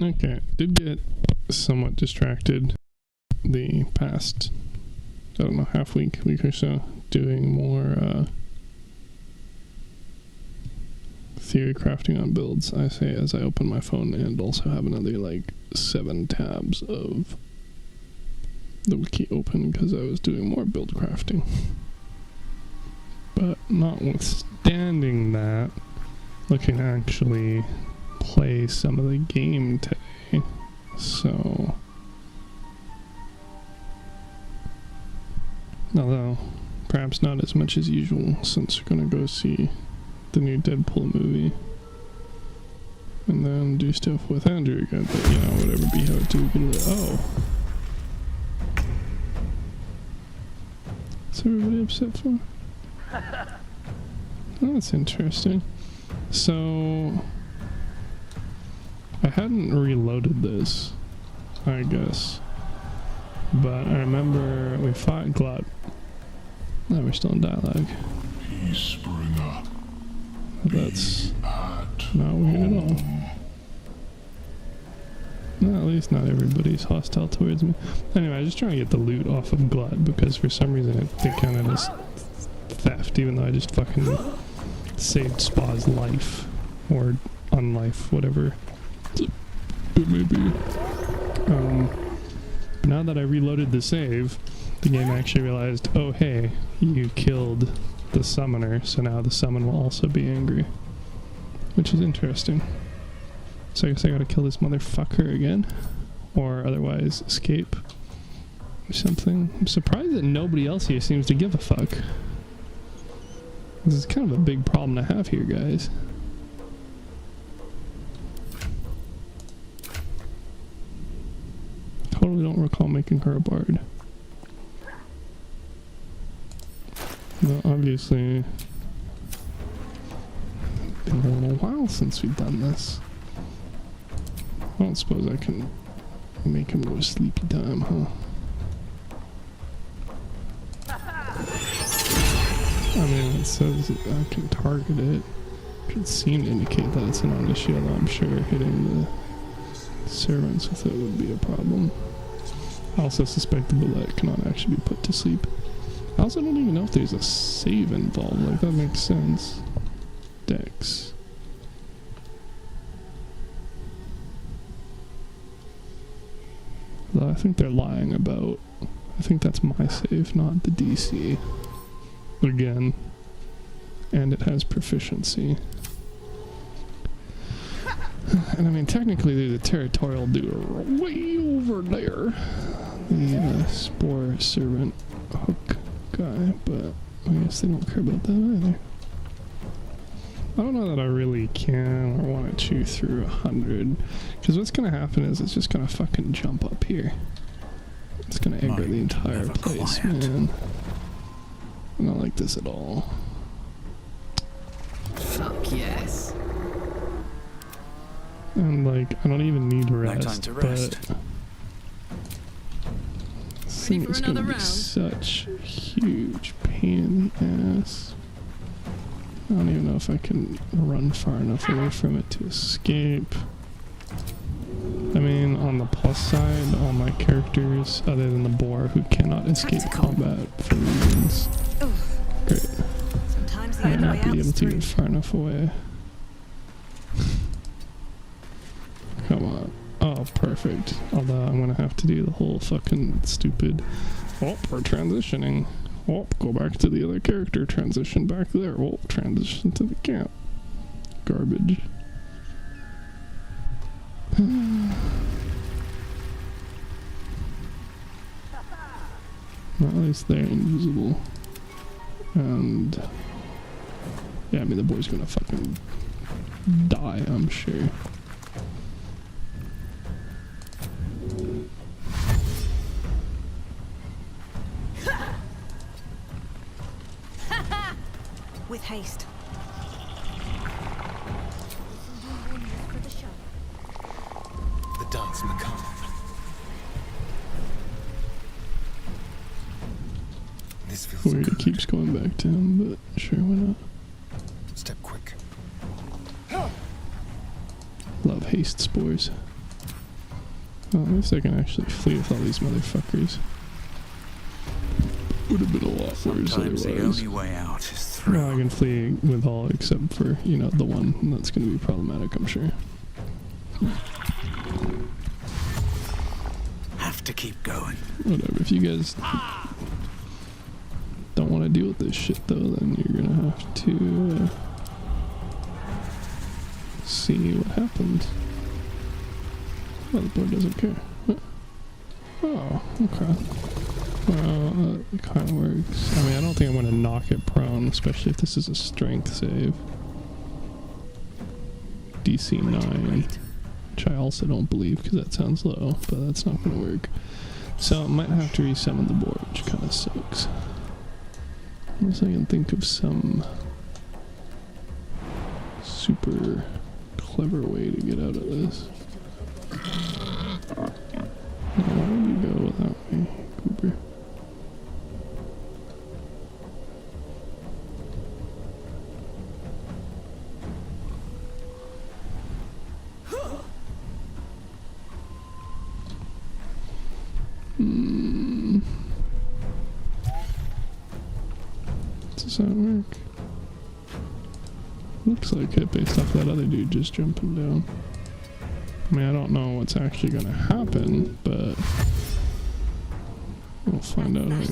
Okay, did get somewhat distracted the past, I don't know, week or so, doing more theory crafting on builds. I say as I open my phone and also have another like 7 tabs of the wiki open because I was doing more build crafting. But notwithstanding that, looking to actually play some of the game today, so although perhaps not as much as usual since we're gonna go see the new Deadpool movie and then do stuff with Andrew again, but you know, whatever, be how it do. Oh, what's everybody upset for? Oh, that's interesting. So I hadn't reloaded this, I guess, but I remember we fought Glut. Now we're still in dialogue. That's not weird at all. No, at least not everybody's hostile towards me. Anyway, I was just trying to get the loot off of Glut because for some reason it counted as theft, even though I just fucking saved Spa's life or unlife, whatever it may be. But now that I reloaded the save, the game actually realized, oh hey, you killed the summoner, so now the summon will also be angry, which is interesting. So I guess I gotta kill this motherfucker again, or otherwise escape or something. I'm surprised that nobody else here seems to give a fuck. This is kind of a big problem to have here, guys. Totally don't recall making her a bard. No, obviously, it's been a little while since we've done this. I don't suppose I can make him go sleepy time, huh? I mean, it says I can target it. Should seem to indicate that it's an on the shield. I'm sure hitting the servants with it would be a problem. I also suspect the bullet cannot actually be put to sleep. I also don't even know if there's a save involved. Like, that makes sense. Dex. Though I think they're lying about... I think that's my save, not the DC. Again. And it has proficiency. And I mean, technically there's a territorial dude way over there. The Spore Servant Hook guy, but I guess they don't care about that either. I don't know that I really can or want to chew through 100, because what's going to happen is it's just going to fucking jump up here. It's going to aggro the entire place, man. I don't like this at all. Fuck yes. And like, I don't even need rest, no time to rest. But this thing is going to be such a huge pain in the ass. I don't even know if I can run far enough away from it to escape. I mean, on the plus side, all my characters, other than the boar, who cannot escape combat for reasons. Great. I might not be able to get far enough away. Come on. Oh, perfect. Although I'm gonna have to do the whole fucking stupid... Oh, we're transitioning. Oh, go back to the other character. Transition back there. Oh, transition to the camp. Garbage. Well, at least they're invisible. And... yeah, I mean, the boy's gonna fucking die, I'm sure. With haste. The dance macabre. This feels Weird, it keeps going back to him, but sure, why not? Step quick. Love haste spores. Well, at least I can actually flee with all these motherfuckers. Would have been a lot worse Sometimes the otherwise. only way out is through. No, I can flee with all except for, you know, the one. And that's going to be problematic, I'm sure. Have to keep going. Whatever. If you guys don't want to deal with this shit, though, then you're going to have to see what happens. Oh, the board doesn't care. Huh. Oh, okay. Well, it kind of works. I mean, I don't think I'm going to knock it prone, especially if this is a strength save. DC 9, which I also don't believe because that sounds low, but that's not going to work. So I might have to resummon the board, which kind of sucks. Unless I can think of some super clever way to get out of this. Now, why would you go without me, Cooper? Does that work? Looks like it based off that other dude just jumping down. I mean, I don't know what's actually gonna happen, but we'll find out, I guess.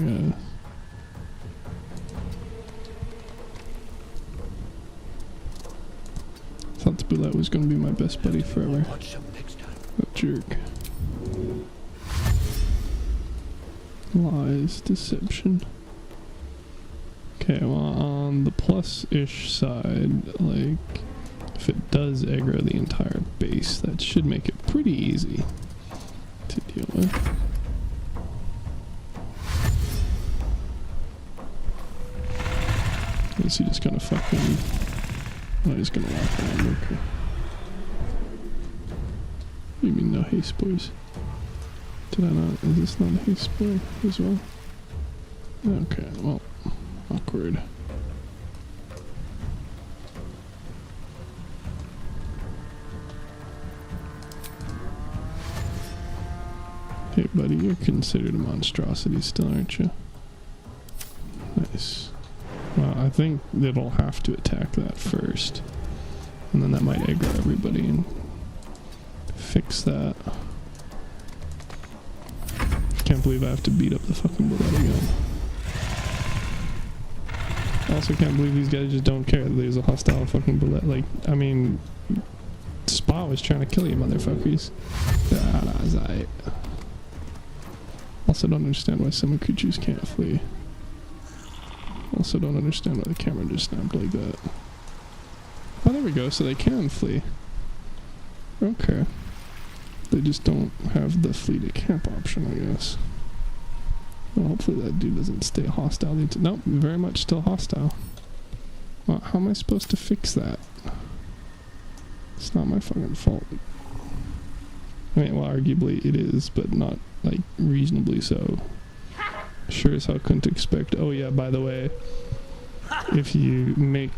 Thought the bullet was gonna be my best buddy forever. That jerk. Lies, deception. Okay, well, on the plus-ish side, like, if it does aggro the entire base, that should make it pretty easy to deal with. Is he just gonna fucking... I'm just gonna walk around, okay. What do you mean no haste, boys? Did I not? Is this not a haste boy as well? Okay, well, awkward. Hey buddy, you're considered a monstrosity still, aren't you? Nice. Well, I think it'll have to attack that first. And then that might aggro everybody and fix that. Can't believe I have to beat up the fucking bullet again. I also can't believe these guys just don't care that there's a hostile fucking bullet. Like, I mean, Spa was trying to kill you, motherfuckers. That's aight. Also don't understand why some creatures can't flee. Also don't understand why the camera just snapped like that. Oh, there we go, so they can flee. Okay. They just don't have the flee to camp option, I guess. Well, hopefully that dude doesn't stay hostile. Nope, very much still hostile. Well, how am I supposed to fix that? It's not my fucking fault. I mean, well, arguably it is, but not, like, reasonably so. Sure as hell couldn't expect. Oh yeah, by the way, if you make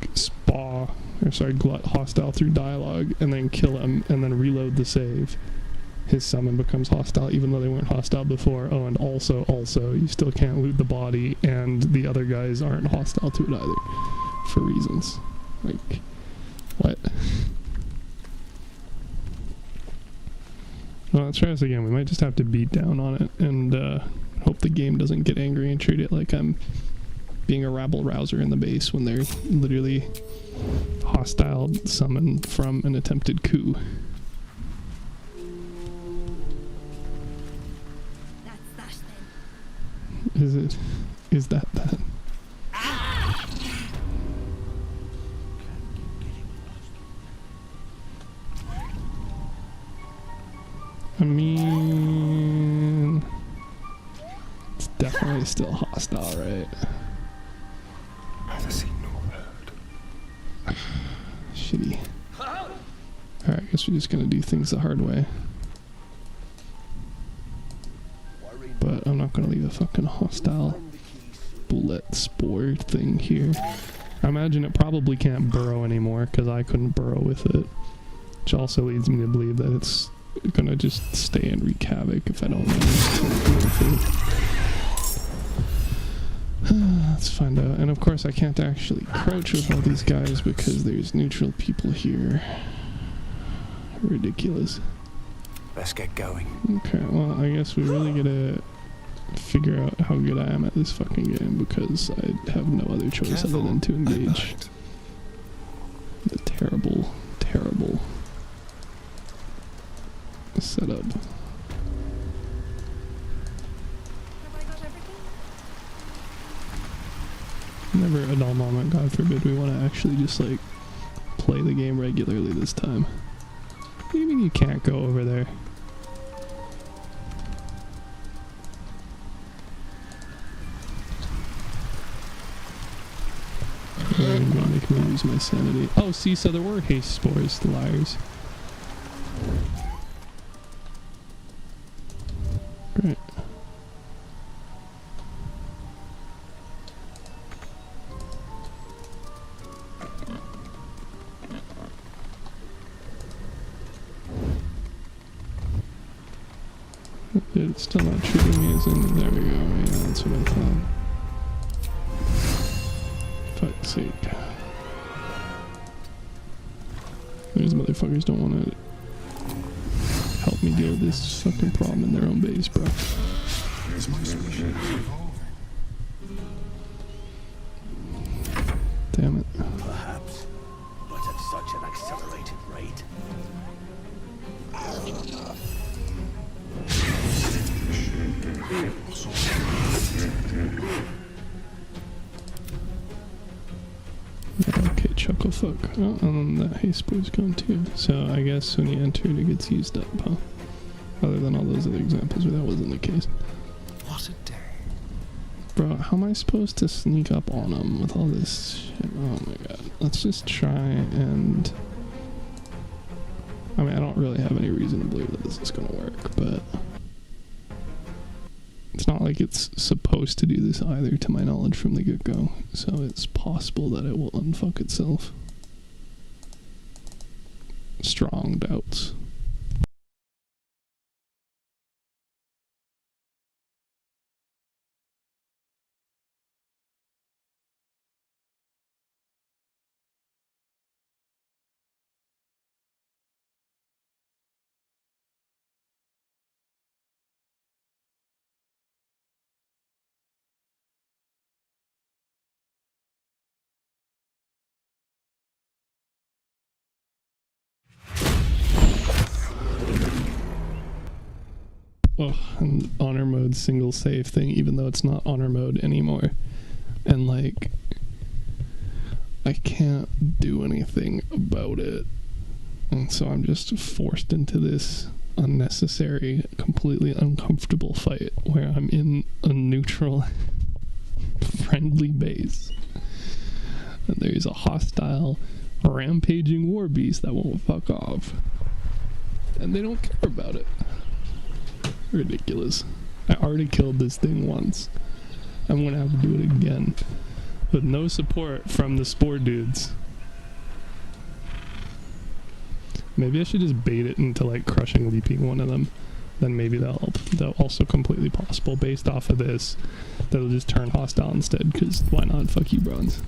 Glut hostile through dialogue and then kill him and then reload the save, his summon becomes hostile even though they weren't hostile before. Oh, and also, you still can't loot the body and the other guys aren't hostile to it either. For reasons. Like, what? Well, let's try this again. We might just have to beat down on it and hope the game doesn't get angry and treat it like I'm being a rabble-rouser in the base when they're literally hostile summoned from an attempted coup. That's that then. Is that that? I mean, it's definitely still hostile, right? Neither seen nor heard. Shitty. Alright, I guess we're just gonna do things the hard way. But I'm not gonna leave a fucking hostile bullet spore thing here. I imagine it probably can't burrow anymore because I couldn't burrow with it. Which also leads me to believe that it's gonna just stay and wreak havoc if I don't manage to. Let's find out. And of course I can't actually crouch with all these guys because there's neutral people here. Ridiculous. Let's get going. Okay, well I guess we really gotta figure out how good I am at this fucking game because I have no other choice other than to engage. The terrible, terrible setup. Have I got everything? Never a dull moment, God forbid we want to actually just like play the game regularly this time. What do you mean you can't go over there? You're gonna make me lose my sanity. Oh, see, so there were haste spores, the liars. Great. Dude, it's still not treating me as in. There we go. Yeah, that's what I thought. Fuck's sake. These motherfuckers don't want to help me deal with this fucking problem in their own base, bro. Damn it. Perhaps, but at such an accelerated rate. Okay, chuckle fuck. Oh, and then the haste spore's gone too. So I guess when you enter it gets used up, huh? Other than all those other examples where that wasn't the case. What a day. Bro, how am I supposed to sneak up on them with all this shit? Oh my god. Let's just try and... I mean, I don't really have any reason to believe that this is gonna work, but... It's not like it's supposed to do this either, to my knowledge, from the get-go. So it's possible that it will unfuck itself. Strong doubts. Oh, and honor mode single save thing, even though it's not honor mode anymore. And like, I can't do anything about it. And so I'm just forced into this unnecessary, completely uncomfortable fight where I'm in a neutral, friendly base. And there's a hostile, rampaging war beast that won't fuck off. And they don't care about it. Ridiculous. I already killed this thing once. I'm gonna have to do it again. With no support from the spore dudes. Maybe I should just bait it into like crushing leaping one of them. Then maybe that'll help. Though also completely possible based off of this. That'll just turn hostile instead, because why not? Fuck you, bronze.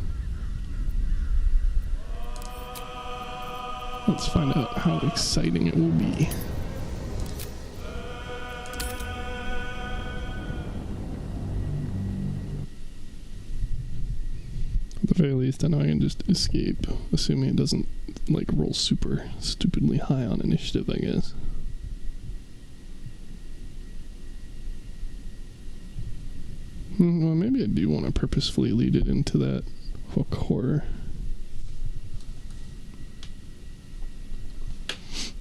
Let's find out how exciting it will be. At the very least, I know I can just escape, assuming it doesn't, like, roll super stupidly high on initiative, I guess. Well, maybe I do want to purposefully lead it into that hook horror.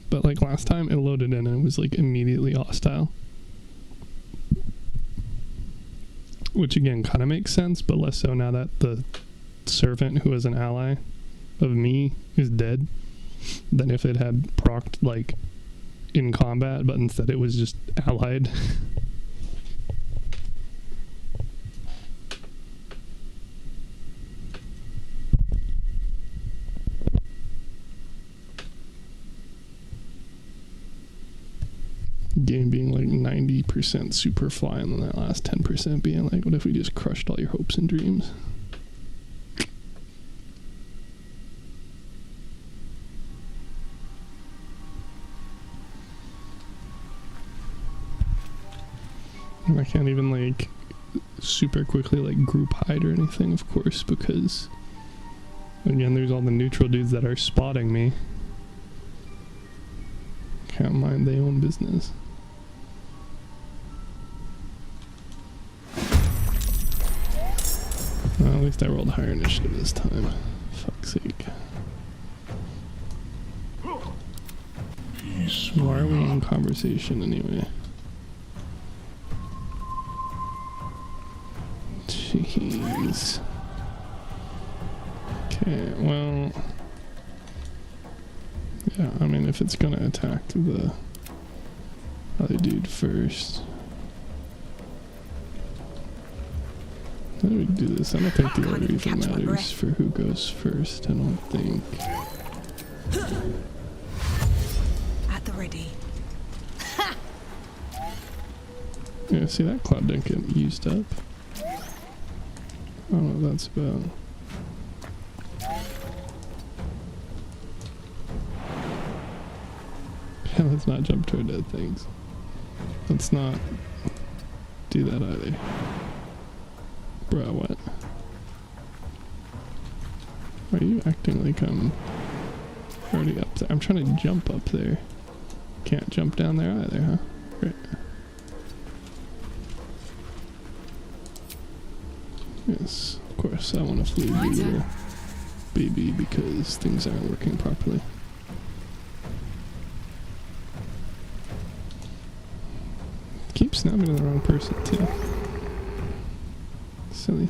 But, like, last time, it loaded in and it was, like, immediately hostile. Which, again, kind of makes sense, but less so now that the servant who was an ally of me is dead than if it had procced like in combat, but instead it was just allied. game being like 90% super fly, and then that last 10% being like, what if we just crushed all your hopes and dreams? And I can't even like super quickly like group hide or anything, of course, because again, there's all the neutral dudes that are spotting me. Can't mind their own business. Well, at least I rolled higher initiative this time. Fuck's sake. Why are we in conversation anyway? Jeez. Okay, well... yeah, I mean, if it's gonna attack the other dude first... how do we do this? I don't think the order even matters for who goes first, I don't think. At the ready. Yeah, see, that cloud didn't get used up. I don't know what that's about. Yeah, let's not jump toward dead things. Let's not do that either. Bruh, what? Why are you acting like I'm already up there? I'm trying to jump up there. Can't jump down there either, huh? Great. Yes, of course, I want to flee your baby because things aren't working properly. Keep snapping to the wrong person, too. Silly.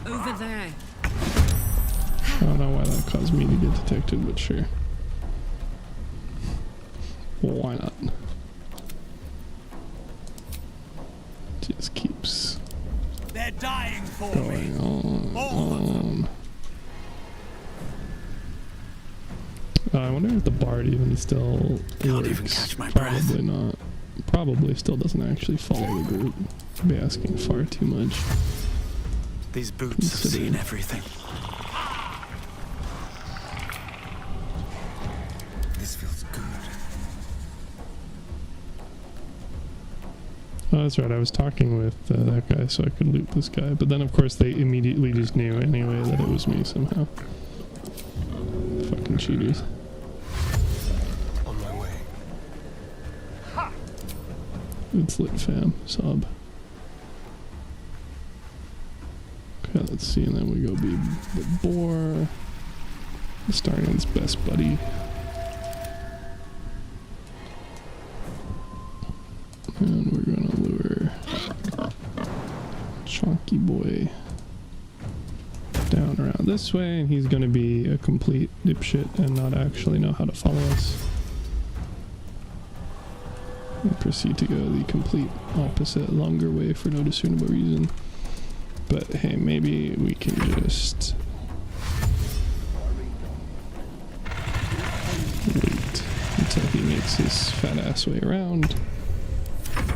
Over there. I don't know why that caused me to get detected, but sure. Well, why not? Just keeps They're dying for going me. on. I wonder if the bard even still Can't works. even catch my Probably breath. not. Probably still doesn't actually follow the group. I'd be asking far too much. These boots have seen everything. This feels good. Oh, that's right. I was talking with that guy so I could loot this guy. But then, of course, they immediately just knew anyway that it was me somehow. Fucking cheaters. On my way. It's lit, fam. Sub. Okay, let's see. And then we go be the boar. Starion's best buddy. And we're gonna lure Chonky Boy down around this way, and he's gonna be a complete dipshit and not actually know how to follow us. And proceed to go the complete opposite, longer way for no discernible reason. But hey, maybe we can just wait until he makes his fat ass way around.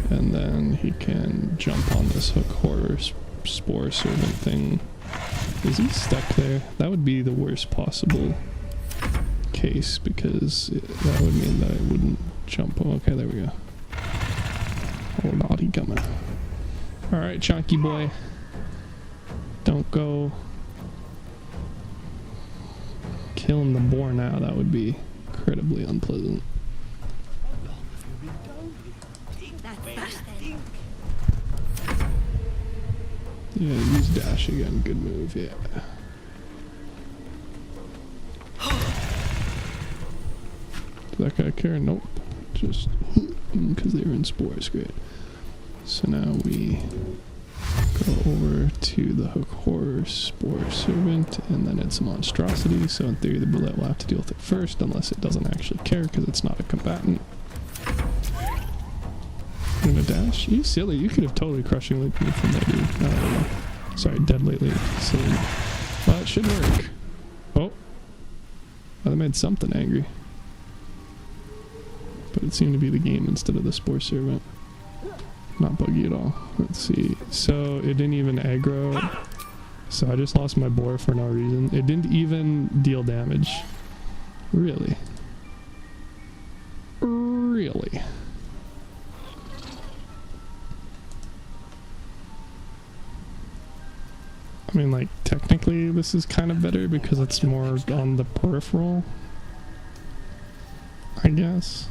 And then he can jump on this hook horror spore servant thing. Is he stuck there? That would be the worst possible case because that would mean that I wouldn't jump. Oh, okay, there we go. Oh, naughty coming. Alright, Chunky Boy. Don't go killing the boar now. That would be incredibly unpleasant. Yeah, use dash again. Good move, yeah. Does that guy care? Nope. Just because they were in spores. Great. So now we go over to the hook horror spore servant, and then it's a monstrosity. So in theory, the bullet will have to deal with it first, unless it doesn't actually care because it's not a combatant. I'm gonna dash? You silly, you could have totally crushing looped me from there, dude. I don't know. Sorry, dead lately. Silly. Well, it should work. Oh. Well, that made something angry. But it seemed to be the game instead of the Spore Servant. Not buggy at all. Let's see. So it didn't even aggro. So I just lost my boar for no reason. It didn't even deal damage. Really? Really? I mean, like, technically this is kind of better because it's more on the peripheral, I guess.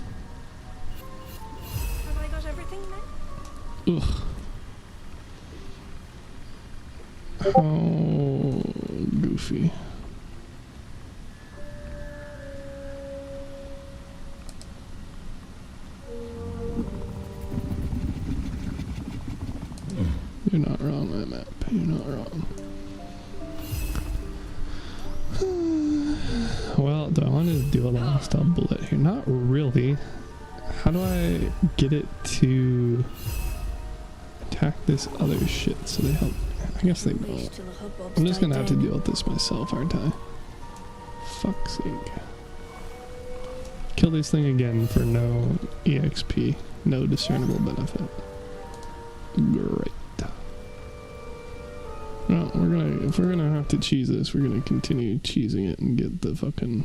Have I got everything then? Ugh. Oh, goofy. You're not wrong, my map. You're not wrong. Well, do I want to do a last bullet here? Not really. How do I get it to attack this other shit so they help? I guess they don't. I'm just gonna have to deal with this myself, aren't I? Fuck's sake. Kill this thing again for no EXP. No discernible benefit. Great. No, if we're gonna have to cheese this, we're gonna continue cheesing it and get the fucking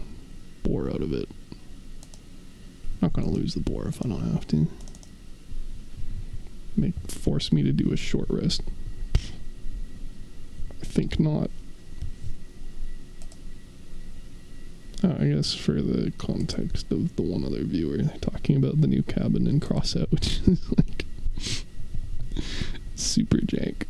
boar out of it. Not gonna lose the boar if I don't have to. Force me to do a short rest. I think not. Oh, I guess for the context of the one other viewer, they're talking about the new cabin in Crossout, which is like super jank.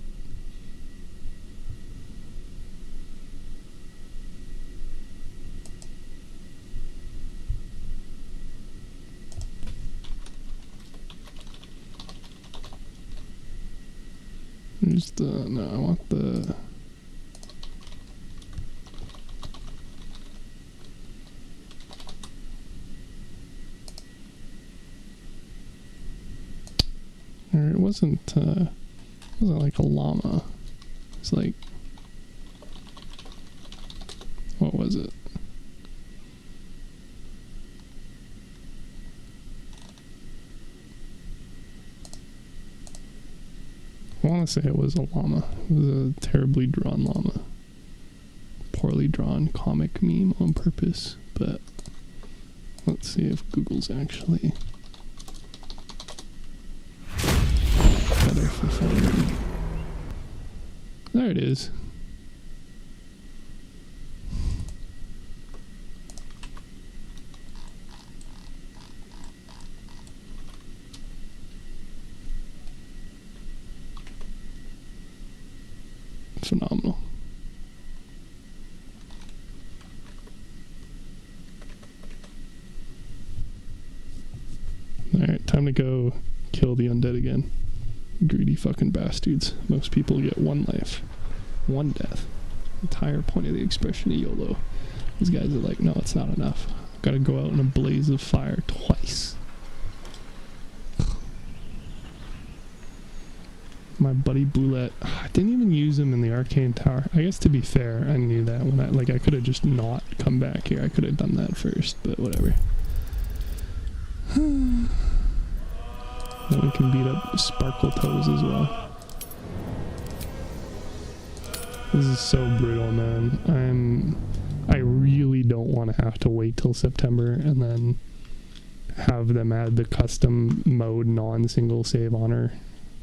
Just, no, I want the... Or it wasn't like a llama. It's like... What was it? I want to say it was a llama. It was a terribly drawn llama. Poorly drawn comic meme on purpose, but let's see if Google's actually better for finding. There it is. Phenomenal. Alright, time to go kill the undead again. Greedy fucking bastards. Most people get one life. One death. Entire point of the expression of YOLO. These guys are like, no, it's not enough. I've gotta go out in a blaze of fire twice. My buddy Boulette, I didn't even use him in the Arcane Tower. I guess to be fair, I knew that when I could have just not come back here. I could have done that first, but whatever. Then we can beat up Sparkle Toes as well. This is so brutal, man. I really don't want to have to wait till September and then have them add the custom mode non-single save honor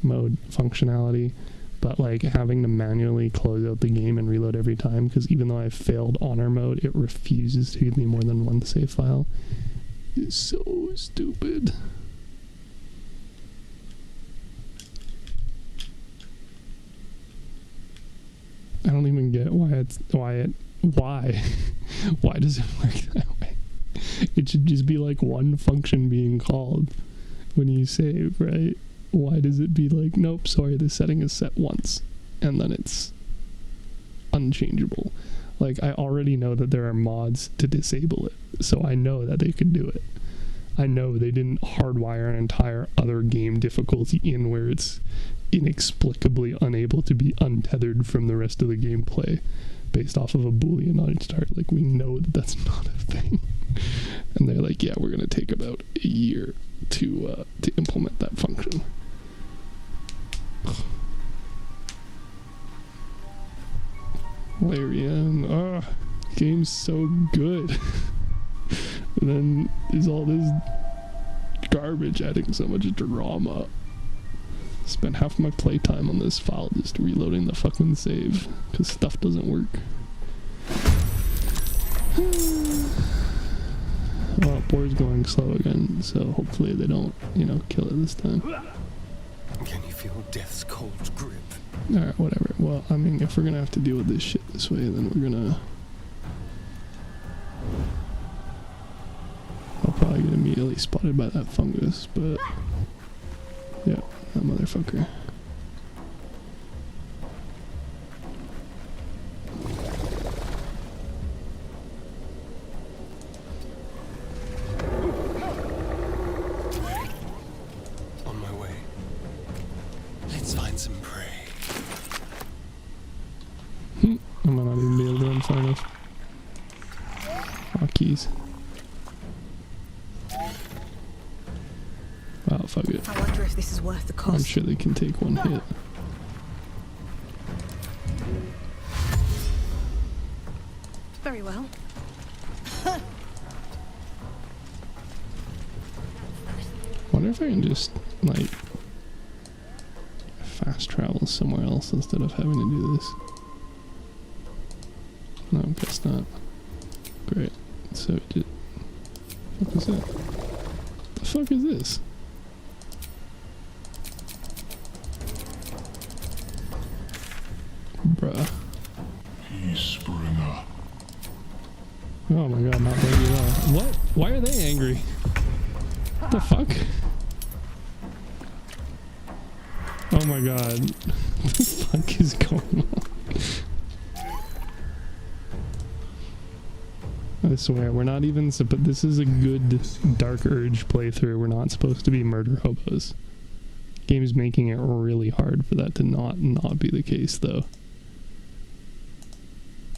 mode functionality, but like having to manually close out the game and reload every time, because even though I've failed honor mode, it refuses to give me more than one save file. It's so stupid. I don't even get why why does it work that way? It should just be like one function being called when you save, right? Why does it be like, nope, sorry, the setting is set once, and then it's unchangeable? Like, I already know that there are mods to disable it, so I know that they could do it. I know they didn't hardwire an entire other game difficulty in where it's inexplicably unable to be untethered from the rest of the gameplay based off of a boolean on its start. Like, we know that that's not a thing. And they're like, yeah, we're gonna take about a year to implement that function. Larian, game's so good. And then there's all this garbage adding so much drama. Spent half my playtime on this file just reloading the fucking save because stuff doesn't work. Oh, board's going slow again, so hopefully they don't, you know, kill it this time. Can you feel death's cold grip? Alright, whatever. Well, I mean, if we're gonna have to deal with this shit this way, then we're gonna... I'll probably get immediately spotted by that fungus, but... Yeah, that motherfucker. On my way. Let's find some prey. I might not even be able to run far enough. Keys. Wow, fuck it. I wonder if this is worth the cost. I'm sure they can take one hit. Very well. Wonder if I can just, like, fast travel somewhere else instead of having to do this. No, I guess not. Great. So, what is that? The fuck is this? Bruh. Peacebringer. Oh my god, not angry at all. What? Why are they angry? What the fuck? Oh my god. What the fuck is going on? I swear, we're not even but this is a good Dark Urge playthrough. We're not supposed to be murder hobos. Game's making it really hard for that to not be the case, though.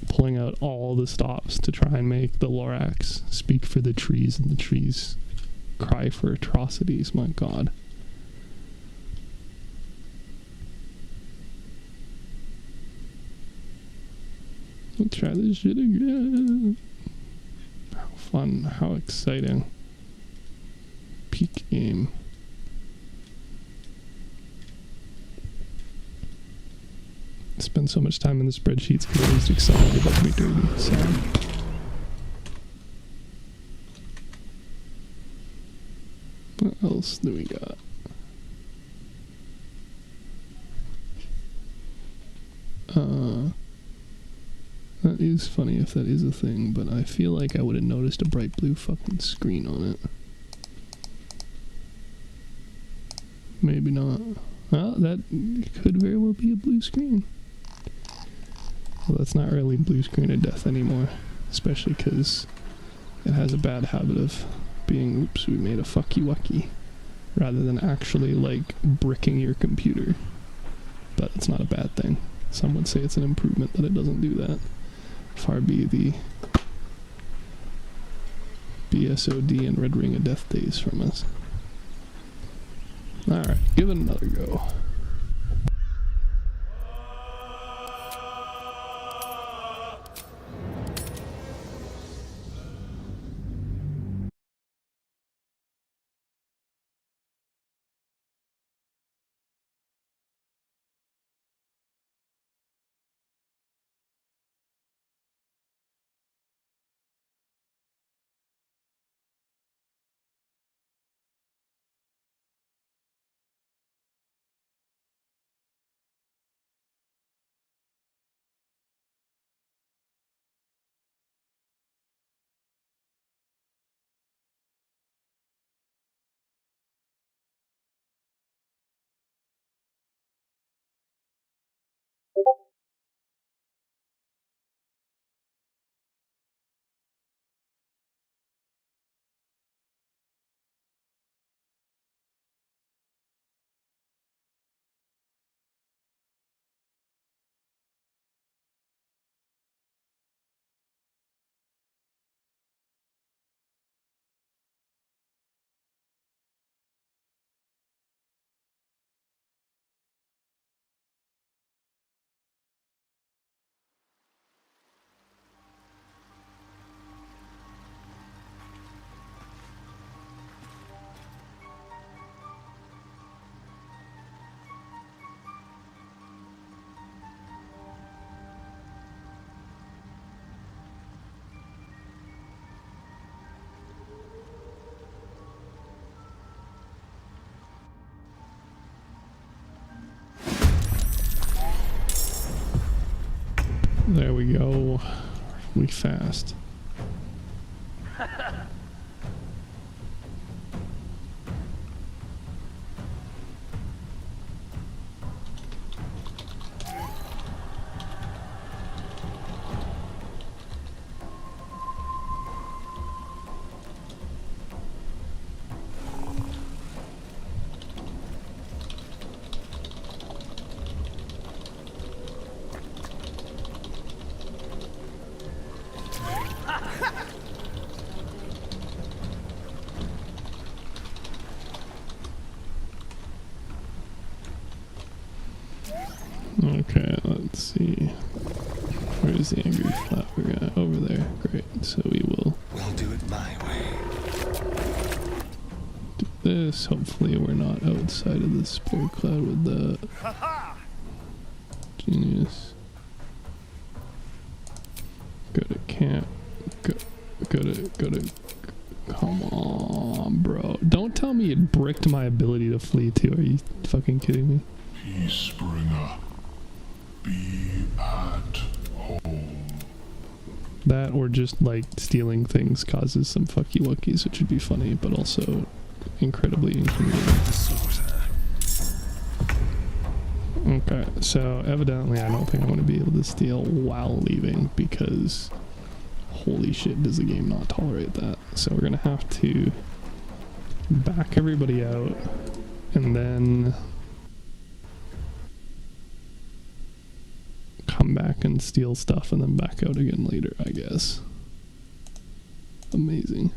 Pulling out all the stops to try and make the Lorax speak for the trees and the trees cry for atrocities. My god. Let's try this shit again. How fun, how exciting. Peak game. Spend so much time in the spreadsheets because I used to accelerate about to be dirty. So. What else do we got? That is funny if that is a thing, but I feel like I would have noticed a bright blue fucking screen on it. Maybe not. Well, that could very well be a blue screen. Well, that's not really blue screen of death anymore, especially because it has a bad habit of being, oops, we made a fucky wucky, rather than actually, like, bricking your computer. But it's not a bad thing. Some would say it's an improvement that it doesn't do that. Far be the BSOD and Red Ring of Death days from us. Alright, give it another go. There we go. We fast. Okay, let's see. Where's the angry flower guy? Over there. Great. So we will We'll do it my way. do this. Hopefully we're not outside of the spore cloud with the genius. Go to camp. Go to. Come on, bro. Don't tell me it bricked my ability to flee too. Are you fucking kidding me? Peacebringer, be at home. That or just like stealing things causes some fucky wuckies, which would be funny, but also incredibly inconvenient. Okay, so evidently I don't think I'm going to be able to steal while leaving because holy shit, does the game not tolerate that. So we're going to have to back everybody out and then come back and steal stuff and then back out again later, I guess. Amazing.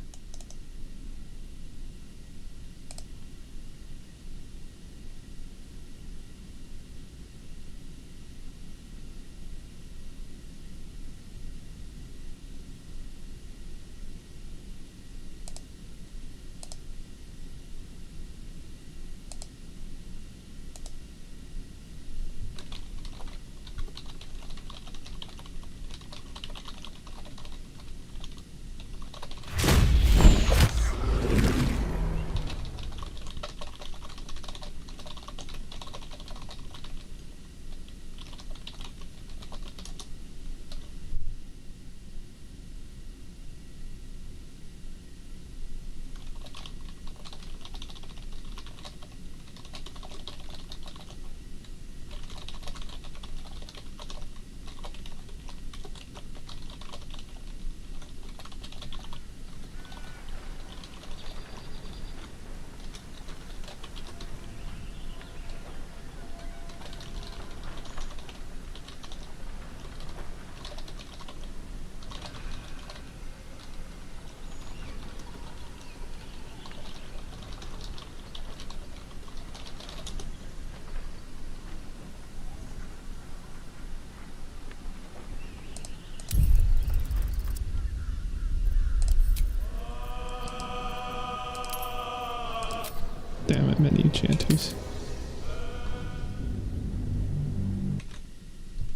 Damn it, many enchanters.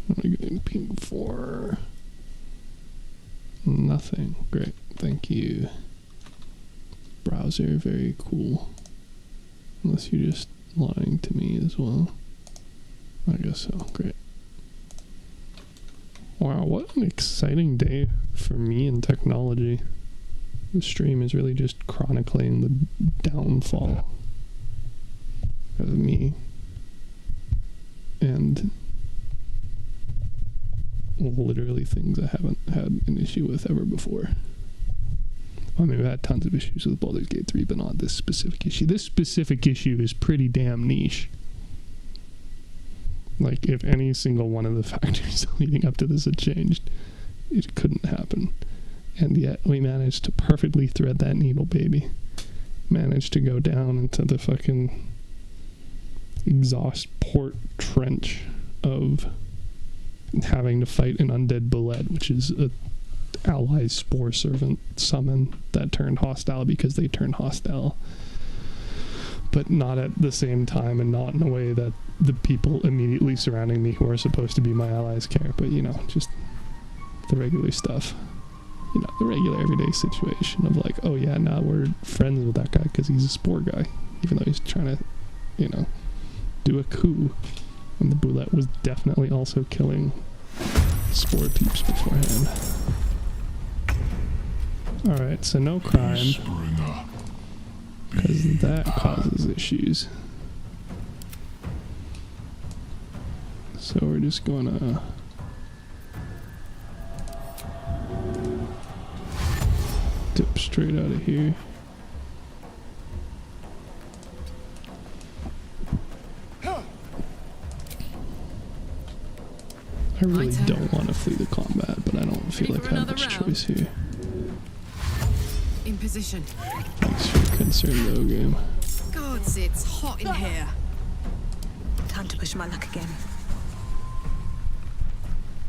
What are we getting ping for? Nothing. Great. Thank you. Browser, very cool. Unless you're just lying to me as well. I guess so. Great. Wow, what an exciting day for me in technology. The stream is really just chronicling the downfall of me and literally things I haven't had an issue with ever before. I mean, we've had tons of issues with Baldur's Gate 3, but not this specific issue. This specific issue is pretty damn niche. Like, if any single one of the factors leading up to this had changed, it couldn't happen. And yet, we managed to perfectly thread that needle, baby. Managed to go down into the fucking exhaust port trench of having to fight an undead bullet, which is a ally spore servant summon that turned hostile because they turned hostile, but not at the same time and not in a way that the people immediately surrounding me who are supposed to be my allies care. But you know, just the regular stuff, you know, the regular everyday situation of like, oh yeah, now we're friends with that guy because he's a spore guy, even though he's trying to, you know, do a coup. And the bullet was definitely also killing spore peeps beforehand. Alright, so no crime, Springer. because that causes issues. So we're just gonna dip straight out of here. I really don't want to flee the combat, but I don't feel like I have much choice here. In position. Thanks for your concern though, game. Gods, it's hot in here. Time to push my luck again.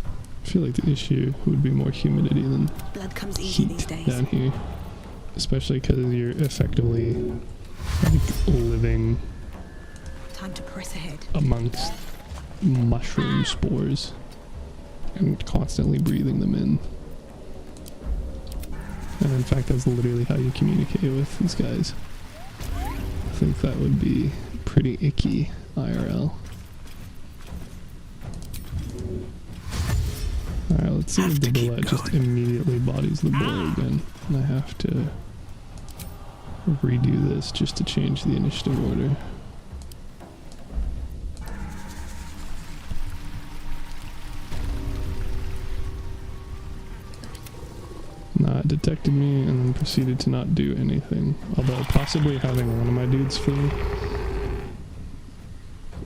I feel like the issue would be more humidity than Blood comes easy heat these days. down here. Especially because you're effectively like living Time to press ahead. amongst mushroom spores and constantly breathing them in. And in fact, that's literally how you communicate with these guys. I think that would be pretty icky IRL. Alright, let's see if the bullet just immediately bodies the boar again. And I have to redo this just to change the initiative order. Nah, it detected me and then proceeded to not do anything. Although possibly having one of my dudes flee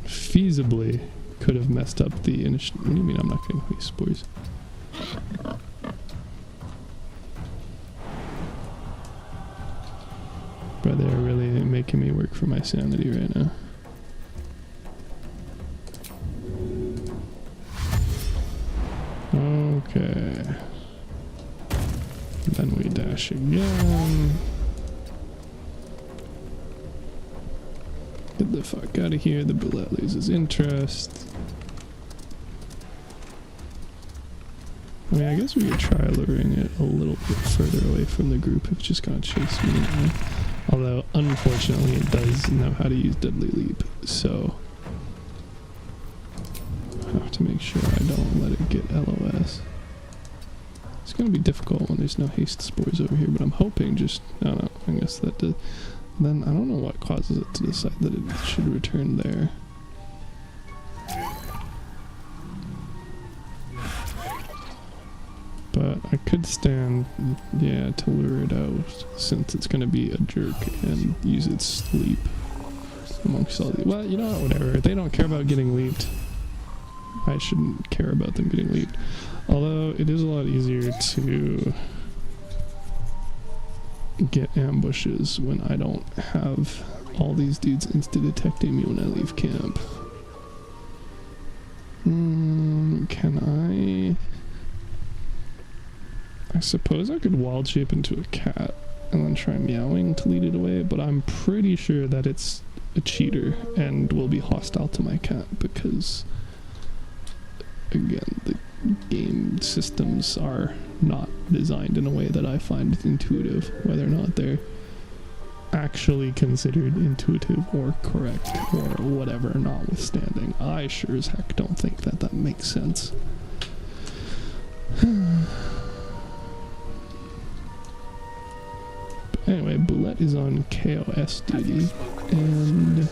feasibly could have messed up the initiative. What do you mean I'm not getting these spores? But they're really making me work for my sanity right now. Okay. Then we dash again. Get the fuck out of here. The bullet loses interest. I mean, I guess we could try luring it a little bit further away from the group if it's just gonna chase me now. Although, unfortunately, it does know how to use Deadly Leap, so I have to make sure I don't let it get LOS. It's gonna be difficult when there's no haste spores over here, but I'm hoping just, I don't know, I guess that does. Then I don't know what causes it to decide that it should return there. But I could stand, yeah, to lure it out, since it's going to be a jerk and use its sleep amongst all the. Well, you know what, whatever. If they don't care about getting leaped, I shouldn't care about them getting leaped. Although, it is a lot easier to get ambushes when I don't have all these dudes insta-detecting me when I leave camp. Can I suppose I could wild shape into a cat and then try meowing to lead it away, but I'm pretty sure that it's a cheater and will be hostile to my cat because, again, the game systems are not designed in a way that I find intuitive, whether or not they're actually considered intuitive or correct or whatever, notwithstanding. I sure as heck don't think that that makes sense. Anyway, Bullet is on KOS duty, and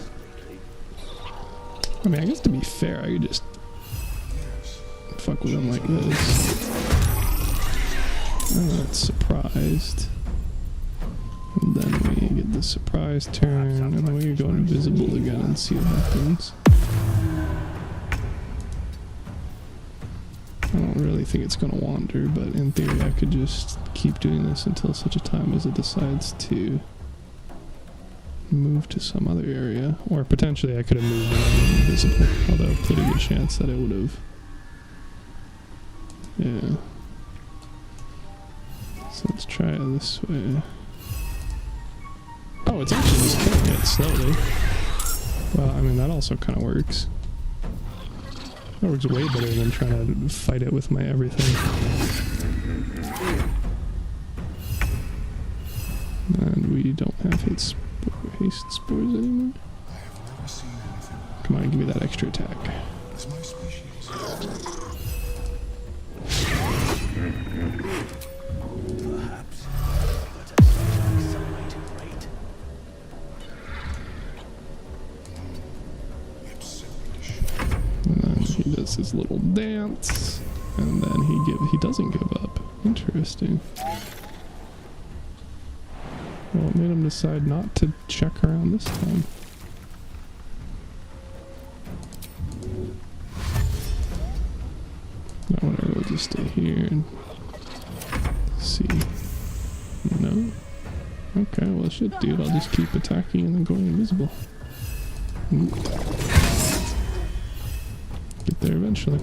I mean, I guess to be fair, I could just fuck with him like this. And that's surprised. And then we get the surprise turn, and then we can go invisible again and see what happens. I don't really think it's gonna wander, but in theory I could just keep doing this until such a time as it decides to move to some other area. Or potentially I could have moved and been invisible, although pretty good chance that it would have. Yeah. So let's try it this way. Oh, it's actually just killing it slowly. Well, I mean, that also kind of works. That works way better than trying to fight it with my everything. And we don't have haste spores anymore. Come on, give me that extra attack. Perhaps, but at such an accelerated rate. And then he does his little dance, and then he doesn't give up. Interesting. Well, it made him decide not to check around this time. Now whatever, we'll just stay here and see. No? Okay, well shit dude, I'll just keep attacking and then going invisible. Get there eventually.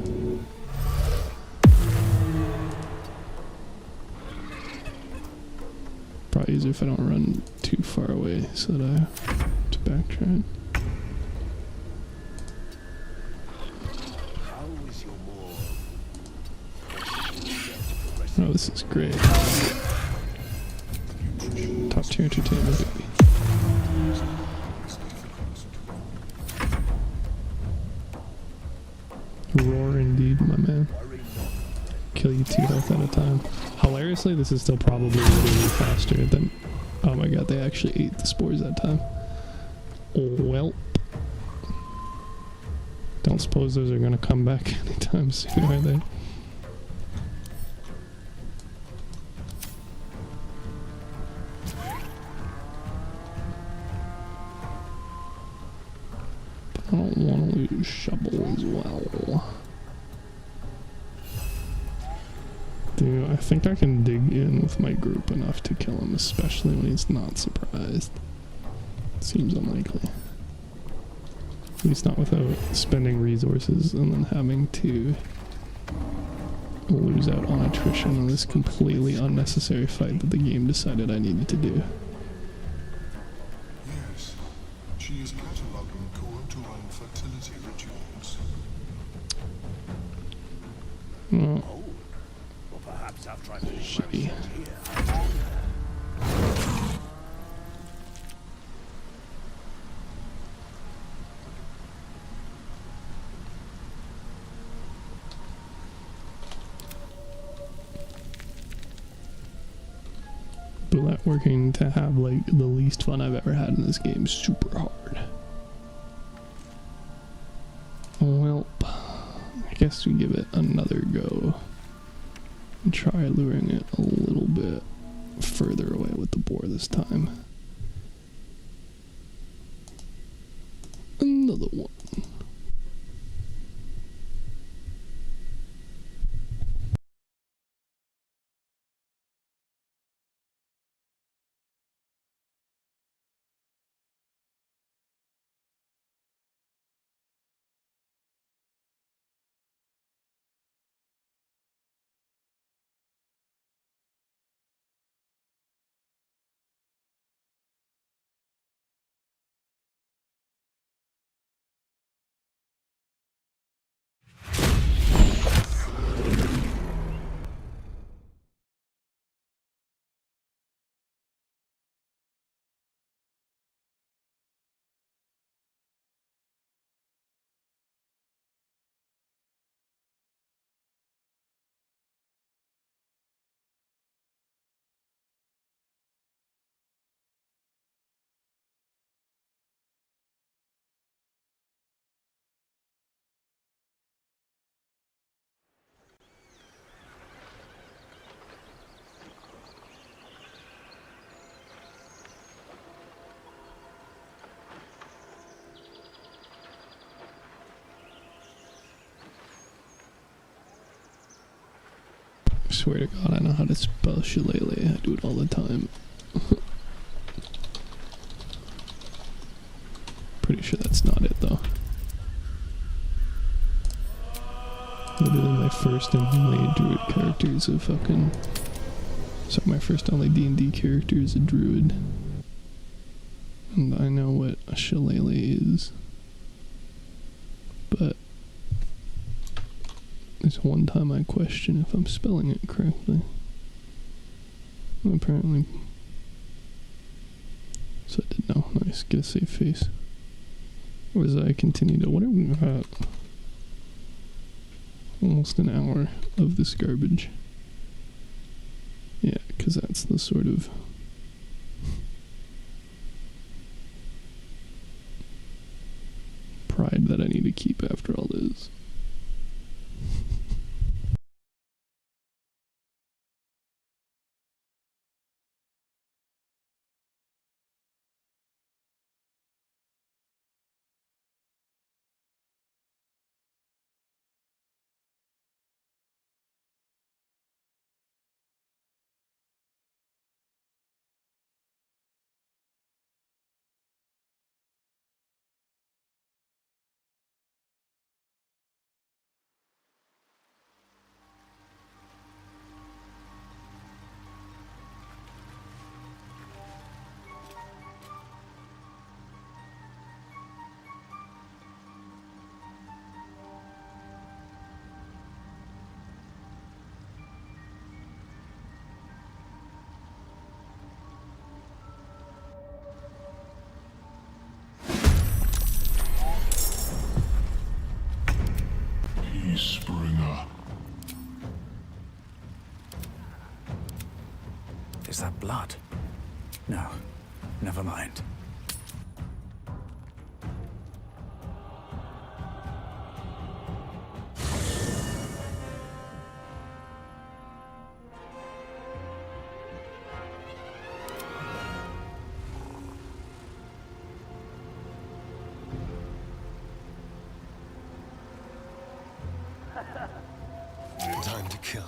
Probably easier if I don't run too far away so that I have to backtrack. How is your more Oh, this is great. Top tier entertainment, baby. Roar indeed, my man. Kill you 2 health at a time. Hilariously, this is still probably literally faster than... Oh my god, they actually ate the spores that time. Well. Don't suppose those are gonna come back anytime soon, are they? I don't want to lose shovel as well. Dude, I think I can dig in with my group enough to kill him, especially when he's not surprised. Seems unlikely. At least not without spending resources and then having to lose out on attrition on this completely unnecessary fight that the game decided I needed to do. Yes, she is cataloging counter-run fertility rituals. Well, Or perhaps after I finish my shitty. research here. But that working to have like the least fun I've ever had in this game super hard. Well, I guess we give it another go and try luring it a little bit further away with the boar this time. Another one. I swear to God, I know how to spell shillelagh. I do it all the time. Pretty sure that's not it, though. Literally my first and only Druid character is a fucking... Sorry, my first only D&D character is a Druid. And I know what a shillelagh is. But... there's one time I question if I'm spelling it correctly. Apparently. So I didn't know. Nice, get a safe face. Or as I continue to... What are we at? Almost an hour of this garbage. Because that's the sort of pride that I need to keep after all this. Springer. Is that blood? No, never mind. Time to kill.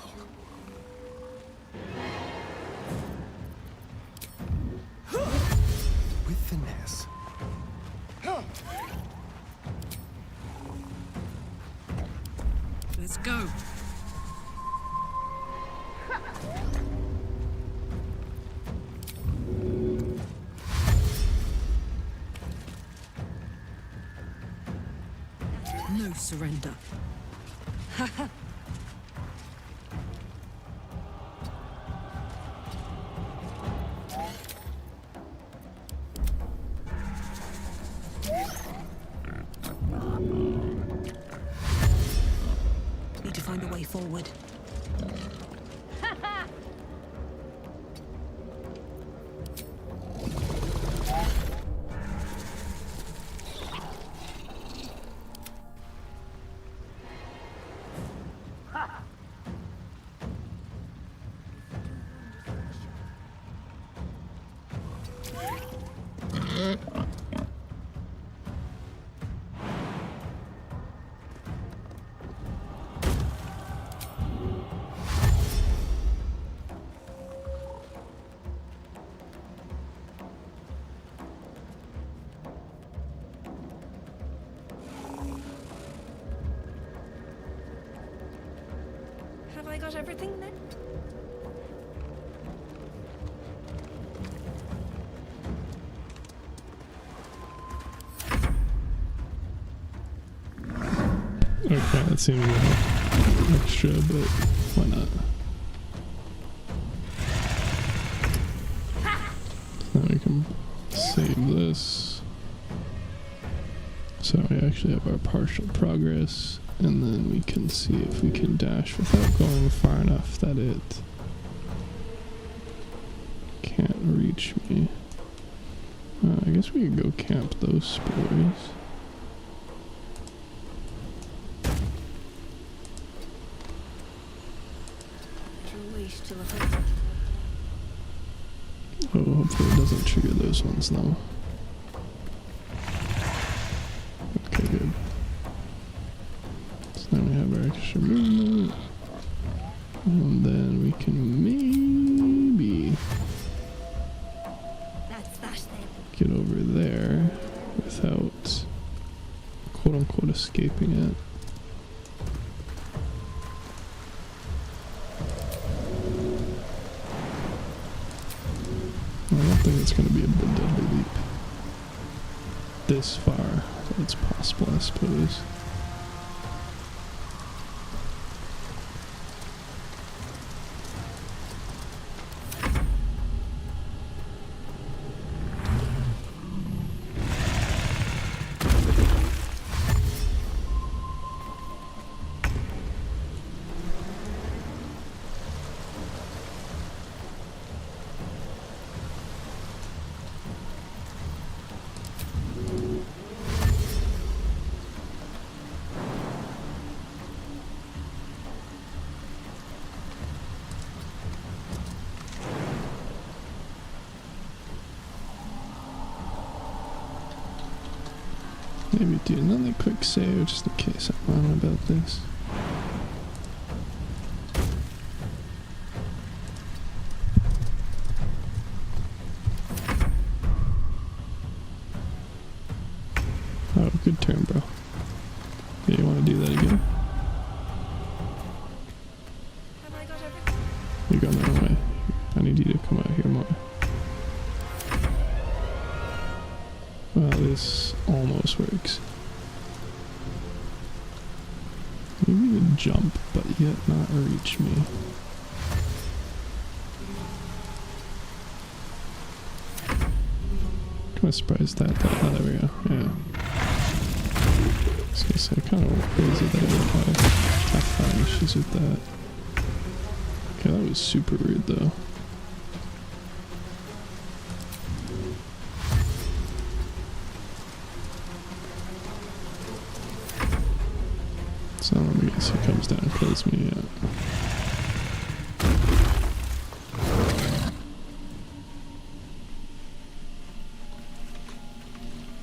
With finesse. Let's go. No surrender. Need to find a way forward. Have I got everything then? Okay, that seems a little extra, but why not? Now we can save this. So we actually have our partial progress, and then we can see if we can dash without going far enough that it can't reach me. I guess we could go camp those spores. Oh, hopefully it doesn't trigger those ones though. Okay, good. So now we have our extra movement. And then we can maybe get over there without quote unquote escaping it. I don't think it's going to be a deadly leap this far, but it's possible, I suppose. Maybe do another quick save just in case I'm wrong about this. Oh, good turn, bro. Yeah, you want to do that again? Have I got everything? You're going the wrong way. I need you to come out here more. Well, this almost works. Maybe to jump, but yet not reach me. Kind of surprised that. Oh, there we go. Yeah. I was gonna say, kind of crazy that I didn't have tactile issues with that. Okay, that was super rude though. So let me guess he comes down and kills me, yeah.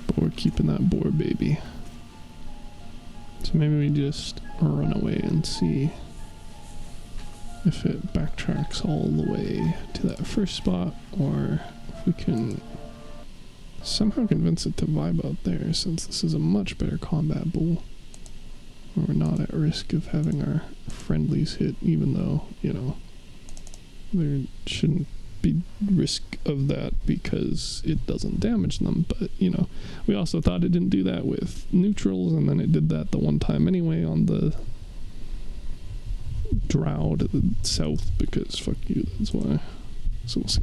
But we're keeping that boar baby. So maybe we just run away and see if it backtracks all the way to that first spot, or if we can somehow convince it to vibe out there, since this is a much better combat bull. We're not at risk of having our friendlies hit, even though, you know, there shouldn't be risk of that because it doesn't damage them. But, you know, we also thought it didn't do that with neutrals, and then it did that the one time anyway on the drow to the south, because fuck you, that's why. So we'll see.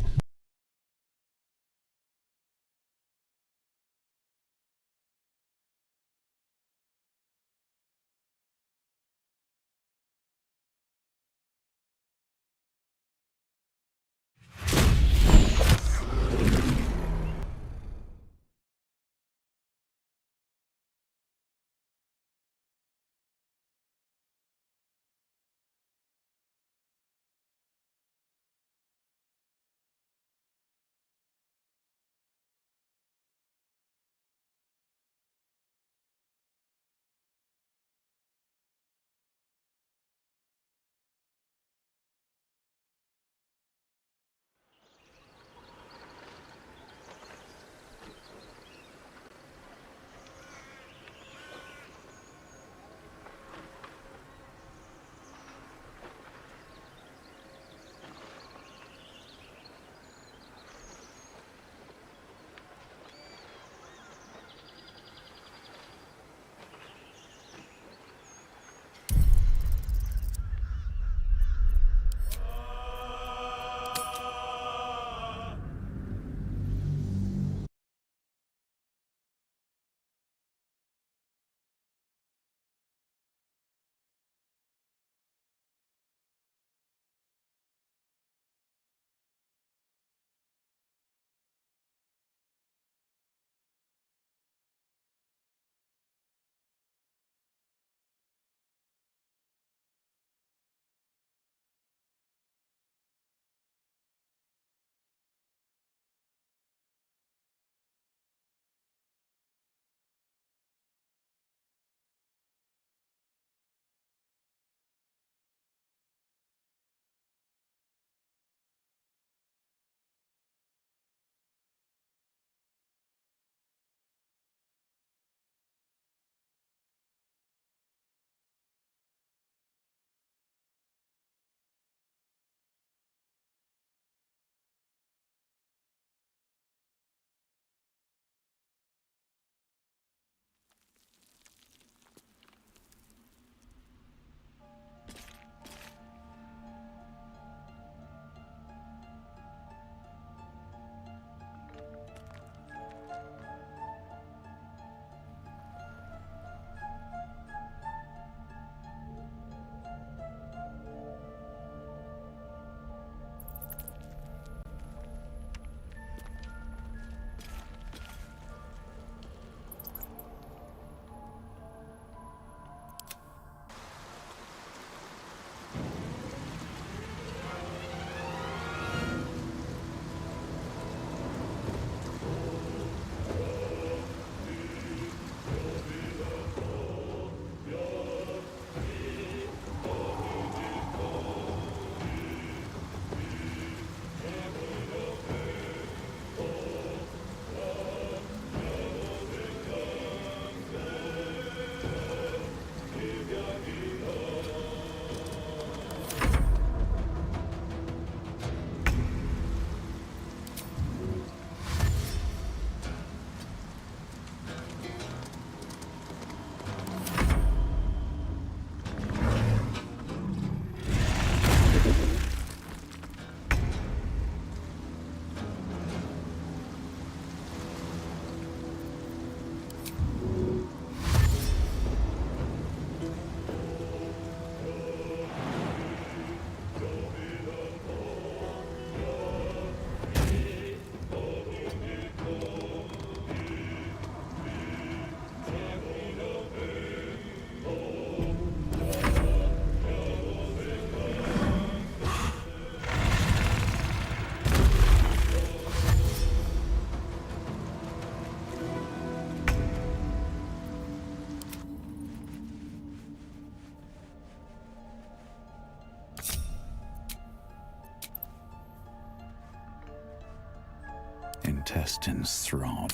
intestines throb.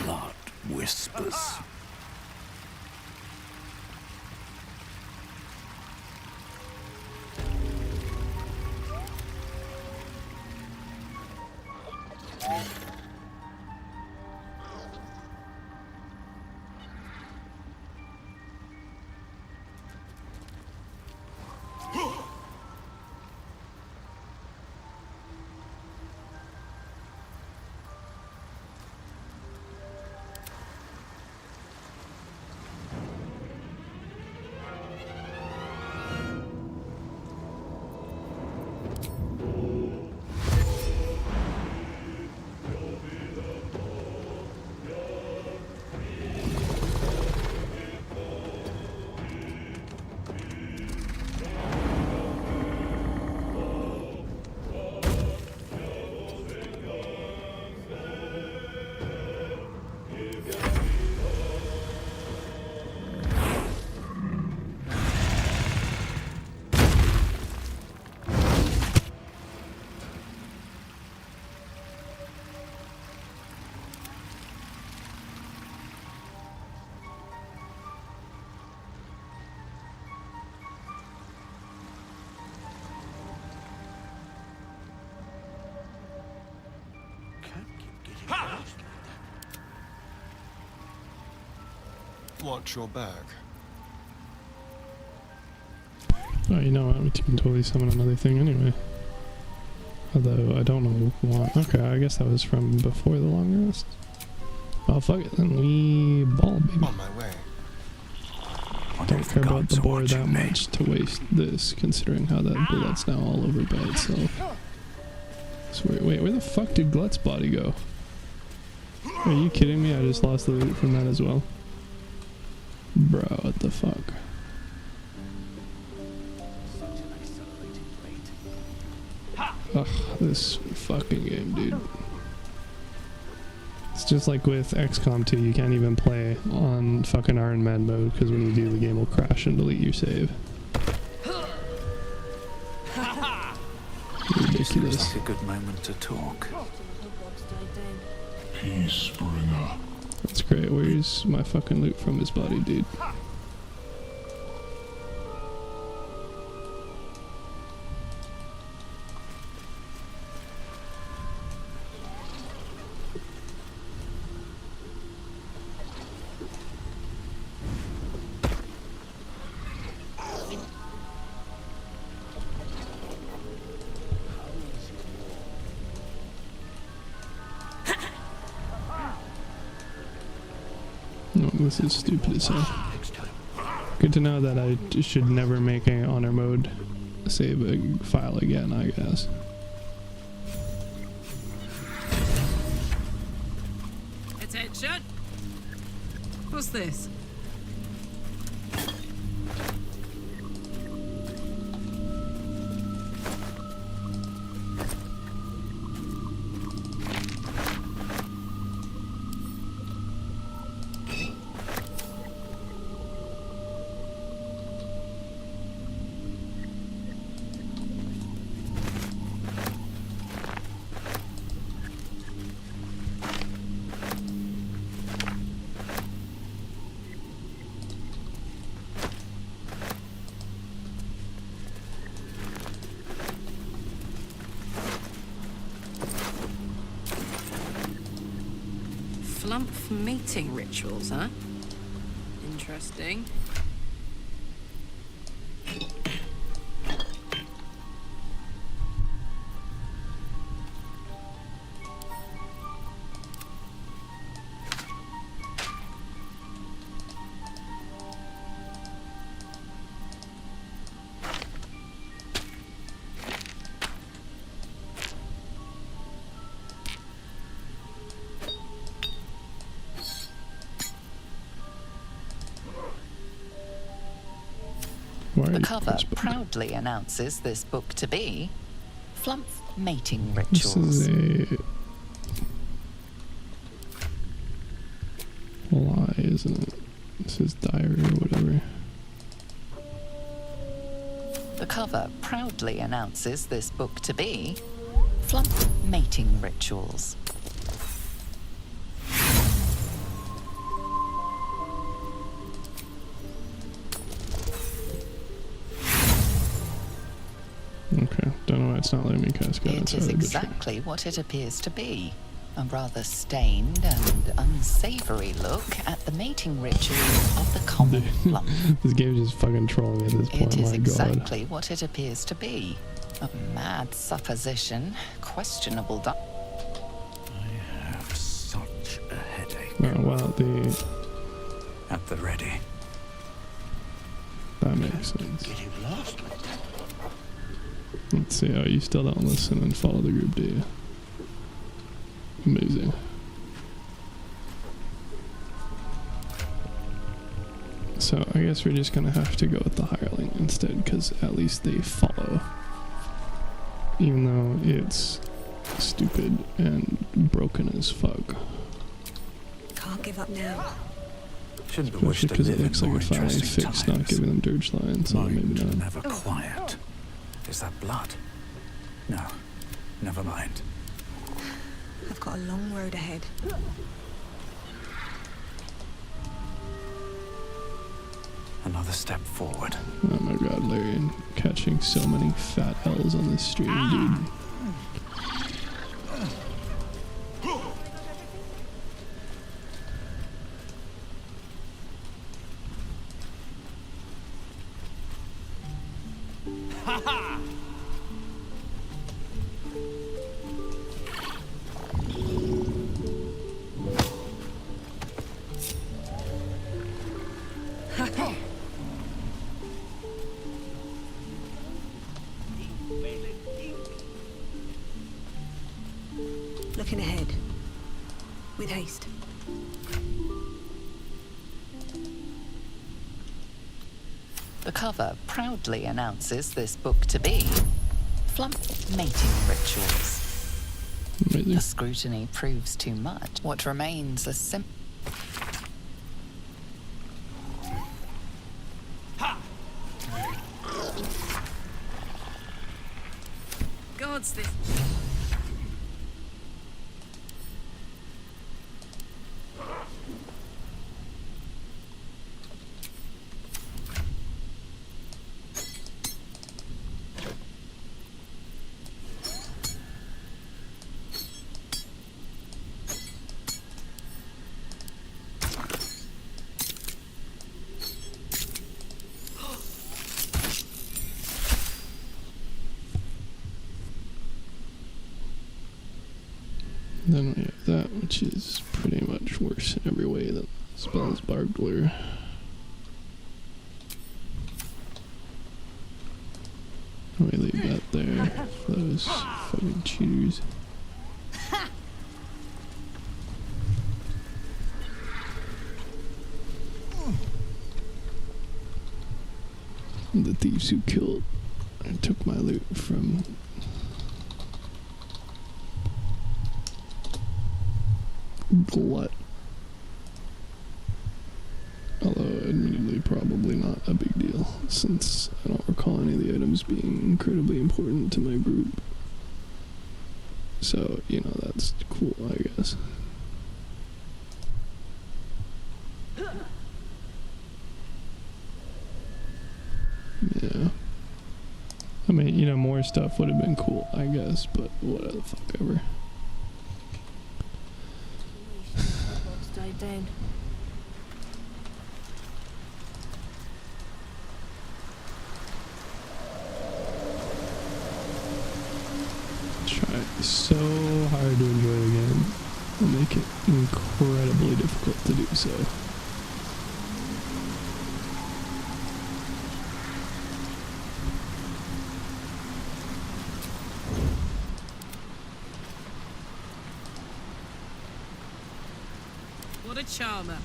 Blood whispers. Watch your back. Oh, you know what? We can totally summon another thing anyway. Although, I don't know why. Okay, I guess that was from before the long rest. Oh, fuck it, then we ball, baby. On my way. Don't care about the boar that much to waste this, considering how that bullet's now all over by itself. So wait, where the fuck did Glut's body go? Are you kidding me? I just lost the loot from that as well. Bro, what the fuck? Ugh, this fucking game, dude. It's just like with XCOM 2, you can't even play on fucking Iron Man mode because when you do, the game will crash and delete your save. Ridiculous. Seems like a good moment to talk. Peace, bringer. That's great. Where's my fucking loot from his body, dude? No, this is stupid as hell. Good to know that I should never make a honor mode save a file again, I guess. Attention! What's this? Flump mating rituals, huh? Interesting. The cover proudly announces this book to be Flump Mating This Rituals. is a lie, isn't it? This is diary or whatever. The cover proudly announces this book to be Flump Mating Rituals. it's not letting me cast God. It It's is hard to exactly what it appears to be. A rather stained and unsavory look at the mating ritual of the common flump. This game's just fucking trolling me at this point. It is My God. exactly what it appears to be. A mad supposition, questionable. I have such a headache. Oh, wow, At the ready. that makes sense. Getting lost. Let's see. Oh, you still don't listen and follow the group, do you? Amazing. So I guess we're just gonna have to go with the hireling instead, because at least they follow. Even though it's stupid and broken as fuck. Can't give up now. Shouldn't wish Especially to because it live in looks like more it finally interesting fixed not times. giving them dirge lines, so maybe Mind not. never quiet. Is that blood? No, never mind. I've got a long road ahead. Another step forward. Oh my God, Larry, and catching so many fat L's on this stream, dude. Looking ahead. With haste. The cover proudly announces this book to be Flump Mating Rituals. Amazing. The scrutiny proves too much. What remains a God's this. Then we have that, which is pretty much worse in every way than spells Baldur. We leave that there for those fucking cheaters. The thieves who killed and took my loot from Glut. Although, admittedly, probably not a big deal, since I don't recall any of the items being incredibly important to my group. So, you know, that's cool, I guess. Yeah. I mean, you know, more stuff would have been cool, I guess, but whatever the fuck ever. Stay down. Try so hard to enjoy the game and make it incredibly difficult to do so. What a charmer.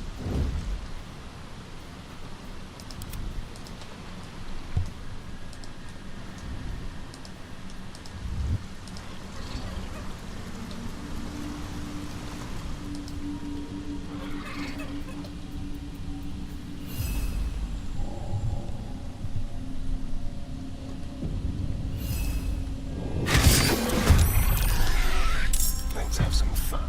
Let's have some fun.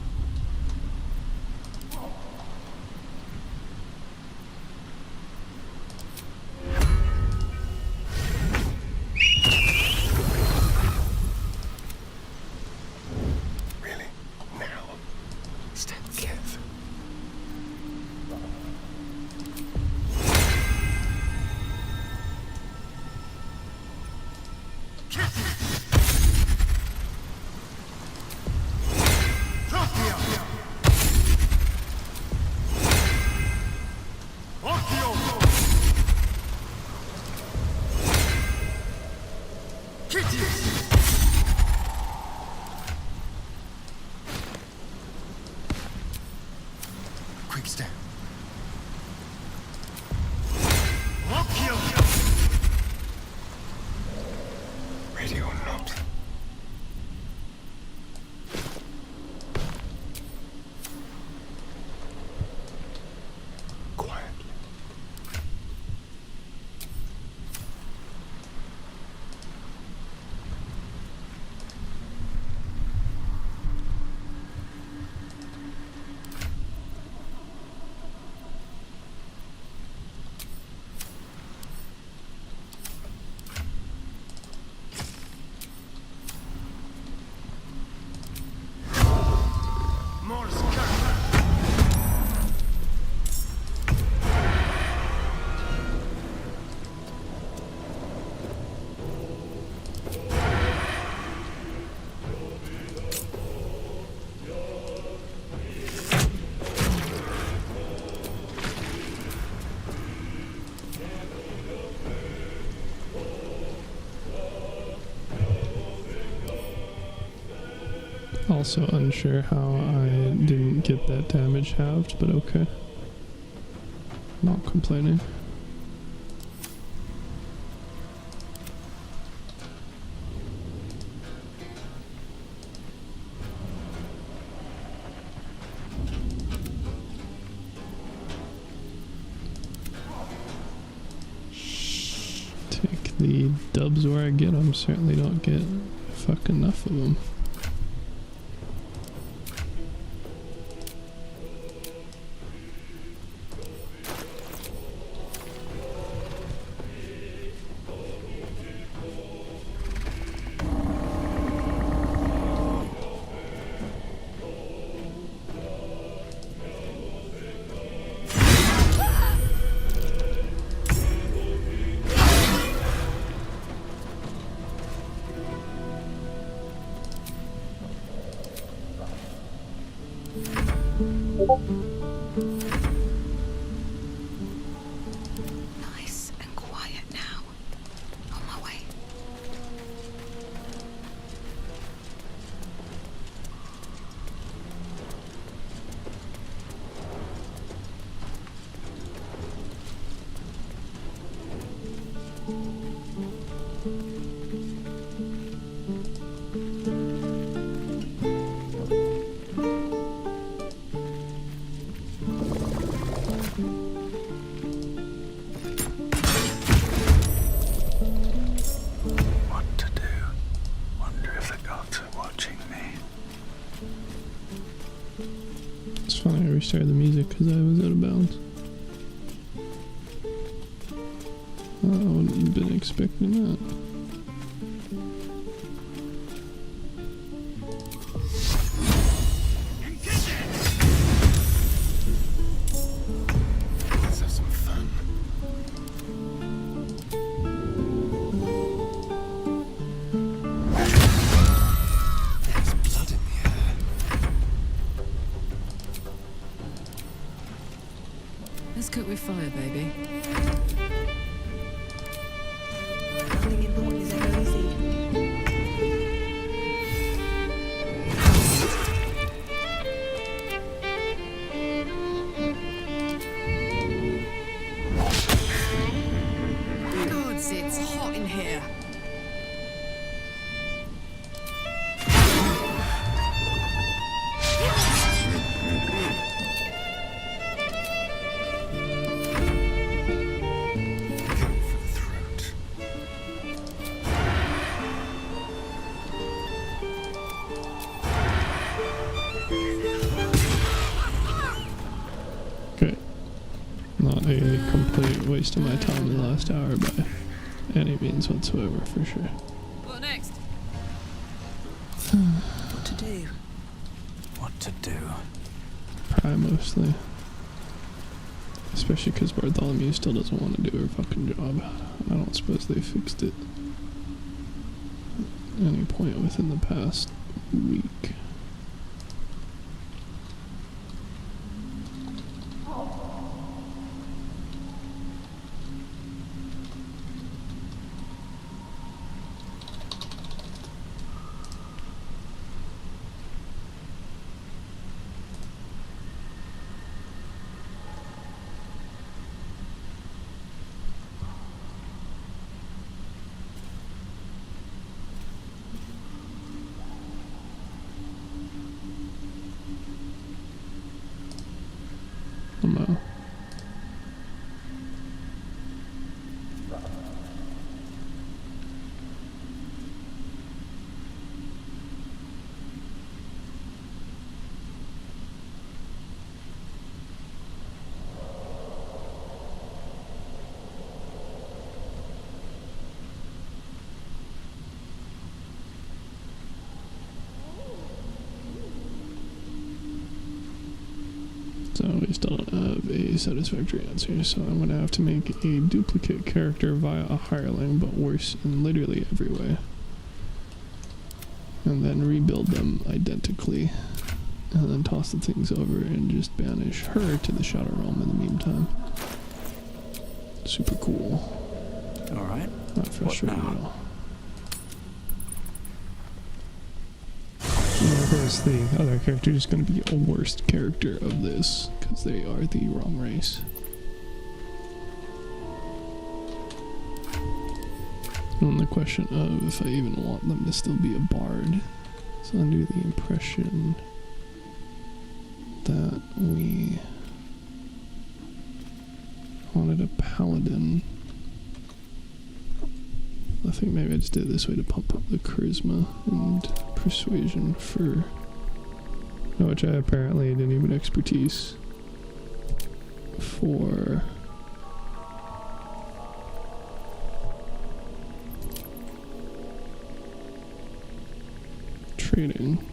Also unsure how I didn't get that damage halved, but okay. Not complaining. Take the dubs where I get them. Certainly don't get fuck enough of them. Nice and quiet now. On my way. What to do? Wonder if the gods are watching me. It's funny I restarted the music because I was out of bounds. I wouldn't have been expecting that. Let's have some fun. There's blood in the air. Let's cook with fire, baby. Nothing important is ever easy. Gods, it's hot in here. Go for the throat. Okay. Not a complete waste of my time in the last hour by any means whatsoever, for sure. What next? What to do? What to do? Pry mostly. Especially because Bartholomew still doesn't want to do her fucking job. I don't suppose they fixed it at any point within the past week. No. So we still don't have a satisfactory answer, so I'm gonna have to make a duplicate character via a hireling, but worse in literally every way. And then rebuild them identically, and then toss the things over and just banish her to the Shadow Realm in the meantime. Super cool. All right. Not frustrating now? at all. Yeah. course, the other character is going to be a worst character of this, because they are the wrong race. On the question of if I even want them to still be a bard. So under the impression that we wanted a paladin. I think maybe I just did it this way to pump up the charisma and persuasion for which I apparently didn't even expertise for trading.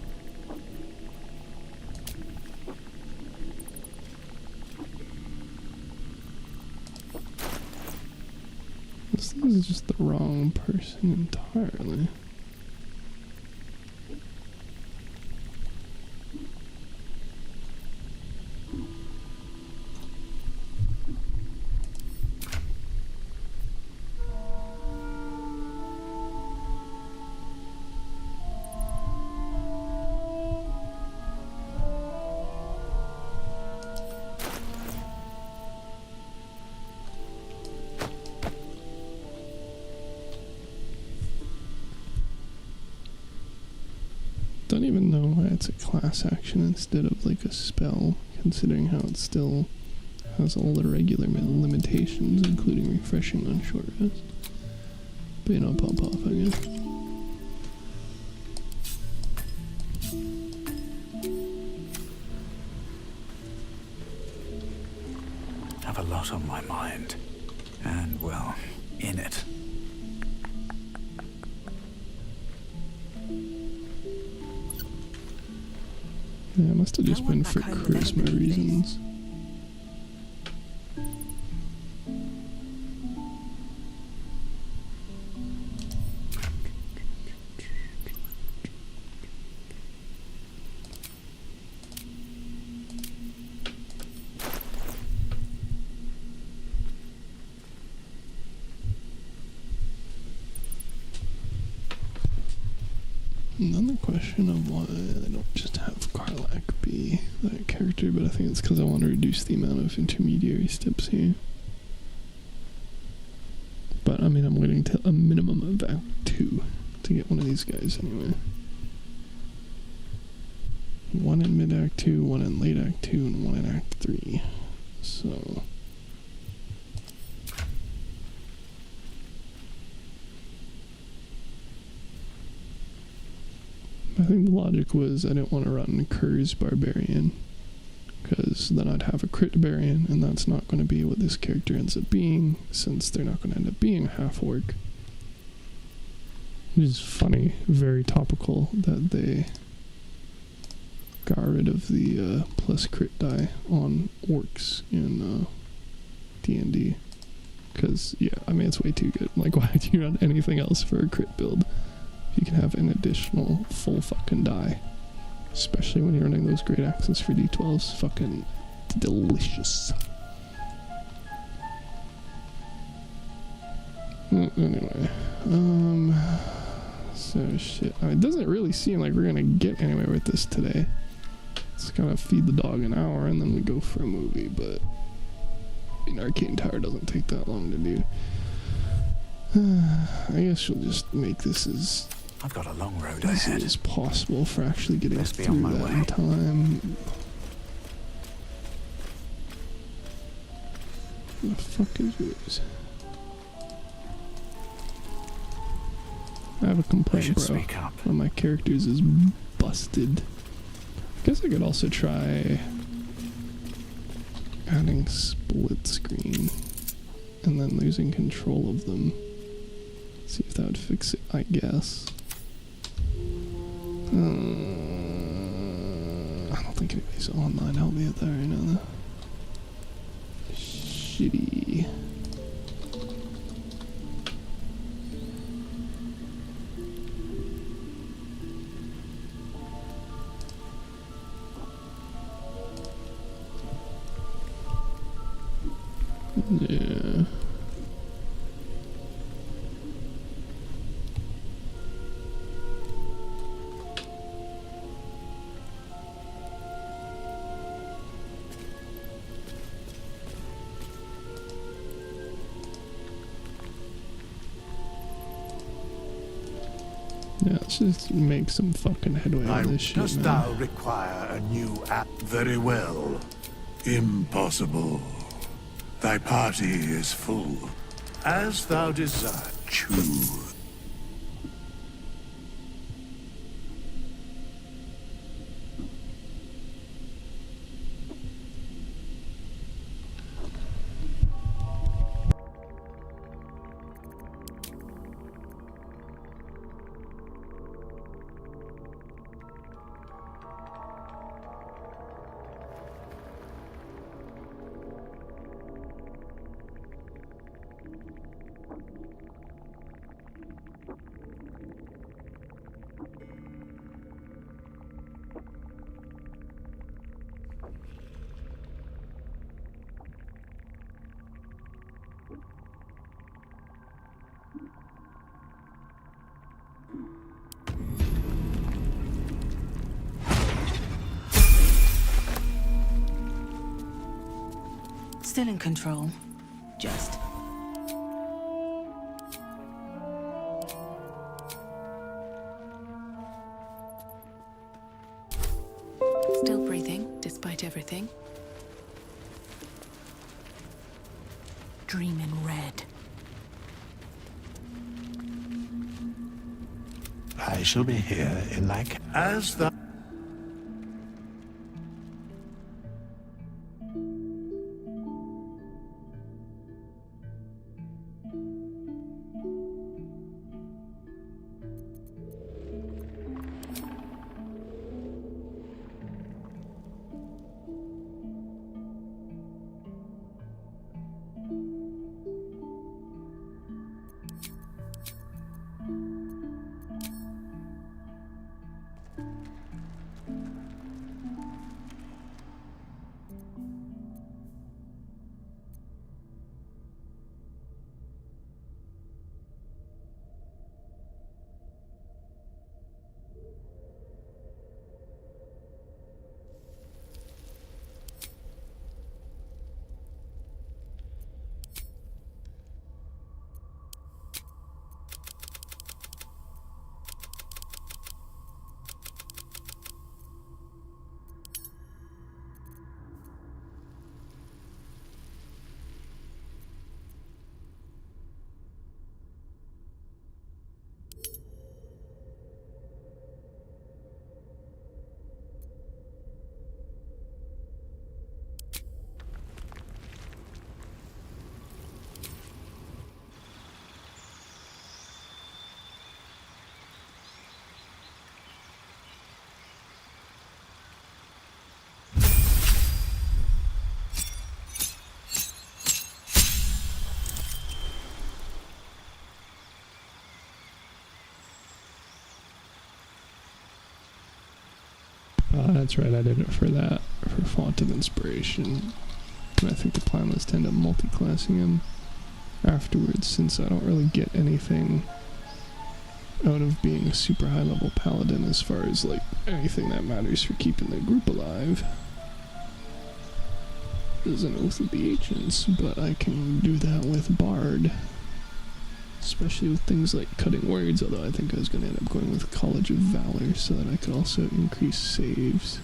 This is just the wrong person entirely. Don't even know why it's a class action instead of like a spell, considering how it still has all the regular limitations, including refreshing on short rest. But you know, pop off, I guess. Have a lot on my mind. And, well, in it. Yeah, it must have just been for charisma reasons. And then the question of why I don't just have Karlak be that character, but I think it's because I want to reduce the amount of intermediary steps here. But I mean, I'm waiting till a minimum of Act 2 to get one of these guys anyway. One in mid-Act 2, one in late Act 2, and one in Act 3. So... I think the logic was I didn't want to run Kur's Barbarian, because then I'd have a crit Barbarian, and that's not going to be what this character ends up being, since they're not going to end up being a half-orc. Which is funny, very topical that they got rid of the plus crit die on orcs in D&D. Because, yeah, I mean, it's way too good. Like, why do you run anything else for a crit build? You can have an additional full fucking die, especially when you're running those great axes for D12s. Fucking delicious. Anyway, so shit. I mean, it doesn't really seem like we're gonna get anywhere with this today. It's gotta feed the dog an hour and then we go for a movie, but I mean, Arcane Tower doesn't take that long to do. I guess we'll just make this as I've got a long road easy ahead. as possible for actually getting Best be through on my that way. in time. What the fuck is yours? I have a I complaint, should bro. speak up. One of my characters is busted. I guess I could also try adding split screen and then losing control of them. See if that would fix it, I guess. I don't think anybody's online. Help me out there right now, though. Shitty. Yeah. Yeah, let's just make some fucking headway on this shit, Dost man. thou require a new app? Very well. Impossible. Thy party is full. As thou desire, choose. Still in control. Just. Still breathing, despite everything. Dream in red. I shall be here in like as thou. That's right, I did it for that, for Font of Inspiration. And I think the plan was to end up multi-classing him afterwards, since I don't really get anything out of being a super high level paladin as far as like anything that matters for keeping the group alive. There's an Oath of the Ancients, but I can do that with Bard. Especially with things like cutting words, although I think I was going to end up going with College of Valor so that I could also increase saves.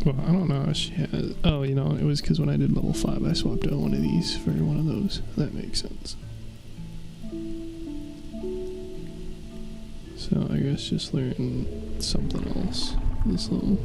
Well, I don't know if she has. Oh, you know, it was because when I did level 5, I swapped out one of these for one of those. That makes sense. So I guess just learn something else this level.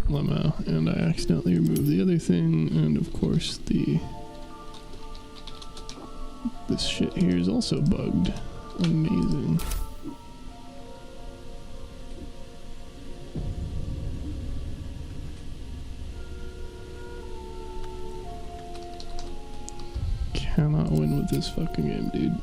Lemma, and I accidentally removed the other thing, and of course this shit here is also bugged. Amazing. Cannot win with this fucking game, dude.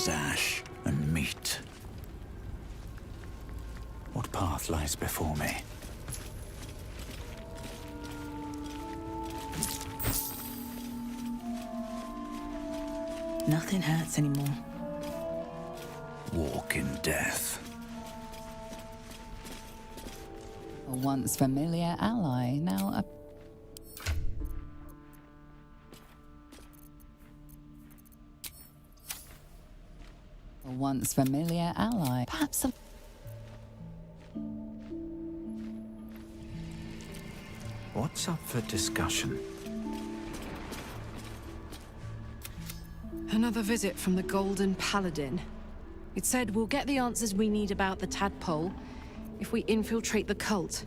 as ash and meat. What path lies before me? Nothing hurts anymore. Walk in death. A once familiar ally, now a once familiar ally. Perhaps a What's up for discussion? Another visit from the Golden Paladin. It said we'll get the answers we need about the tadpole if we infiltrate the cult.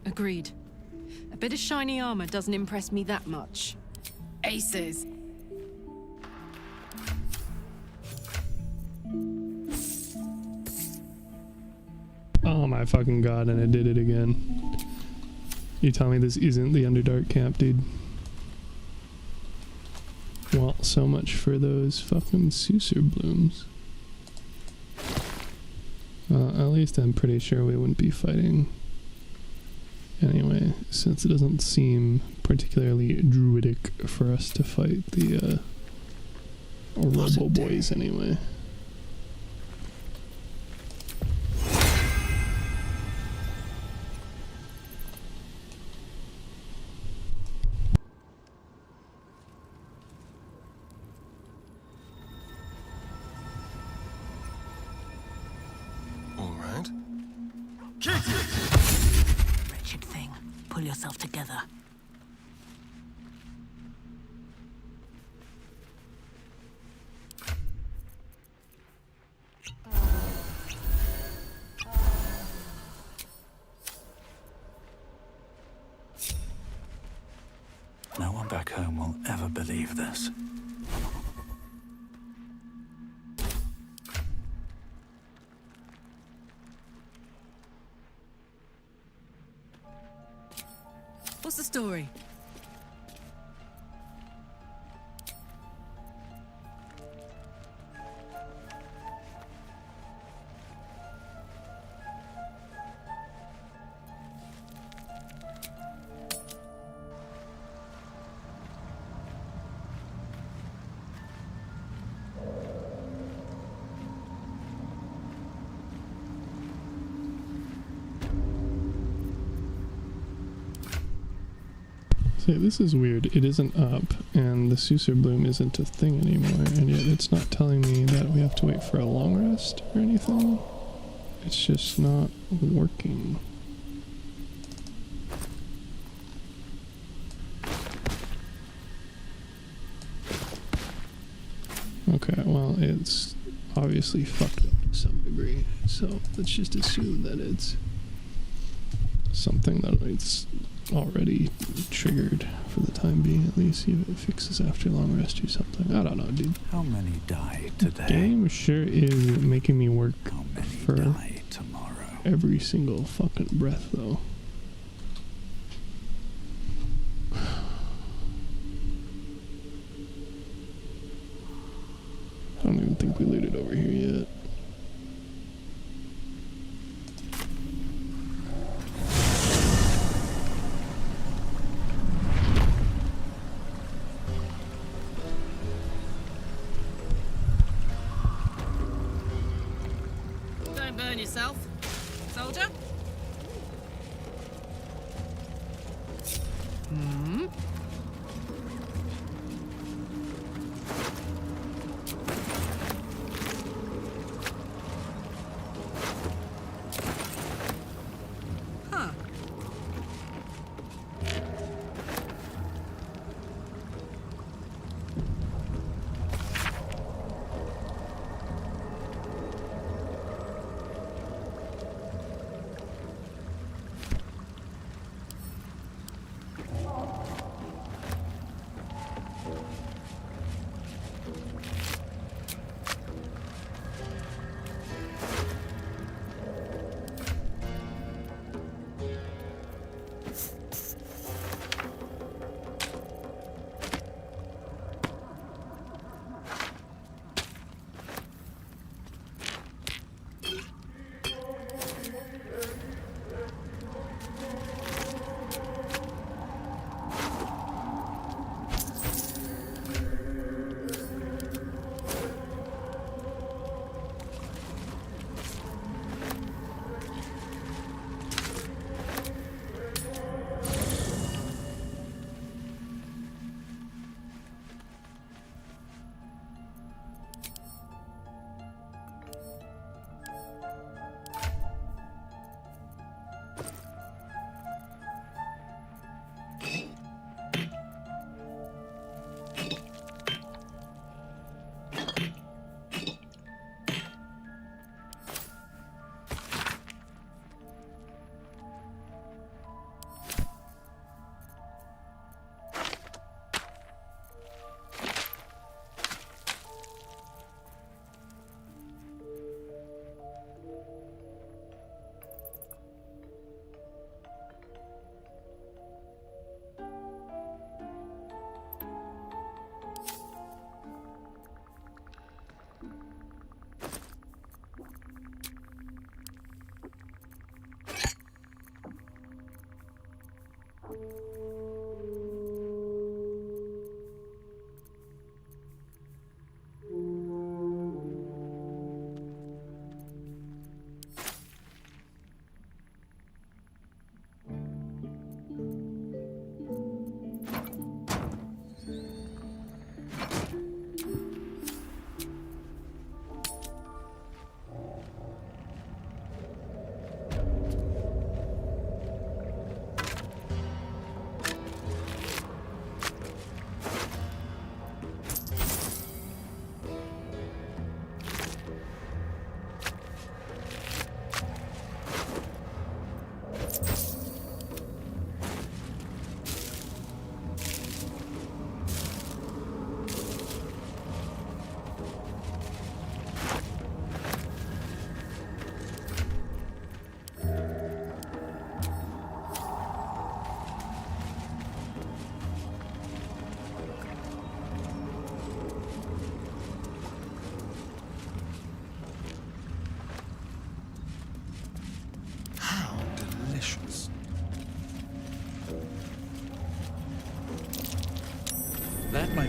Agreed. A bit of shiny armor doesn't impress me that much. Aces. Oh my fucking god, and I did it again. You tell me this isn't the Underdark camp, dude. Well, so much for those fucking Susur blooms. At least I'm pretty sure we wouldn't be fighting anyway, since it doesn't seem particularly druidic for us to fight the Robo Boys anyway. All right. Wretched thing. Pull yourself together. No one back home will ever believe this. What's the story? See, this is weird. It isn't up, and the Susur bloom isn't a thing anymore, and yet it's not telling me that we have to wait for a long rest or anything. It's just not working. Okay, well, it's obviously fucked up to some degree, so let's just assume that it's something that it's already triggered for the time being, at least. See if it fixes after long rest or something. I don't know, dude. How many died today? Game sure is making me work How many for die tomorrow? every single fucking breath, though. I don't even think we looted over here yet. Don't burn yourself, soldier. Hmm. Huh.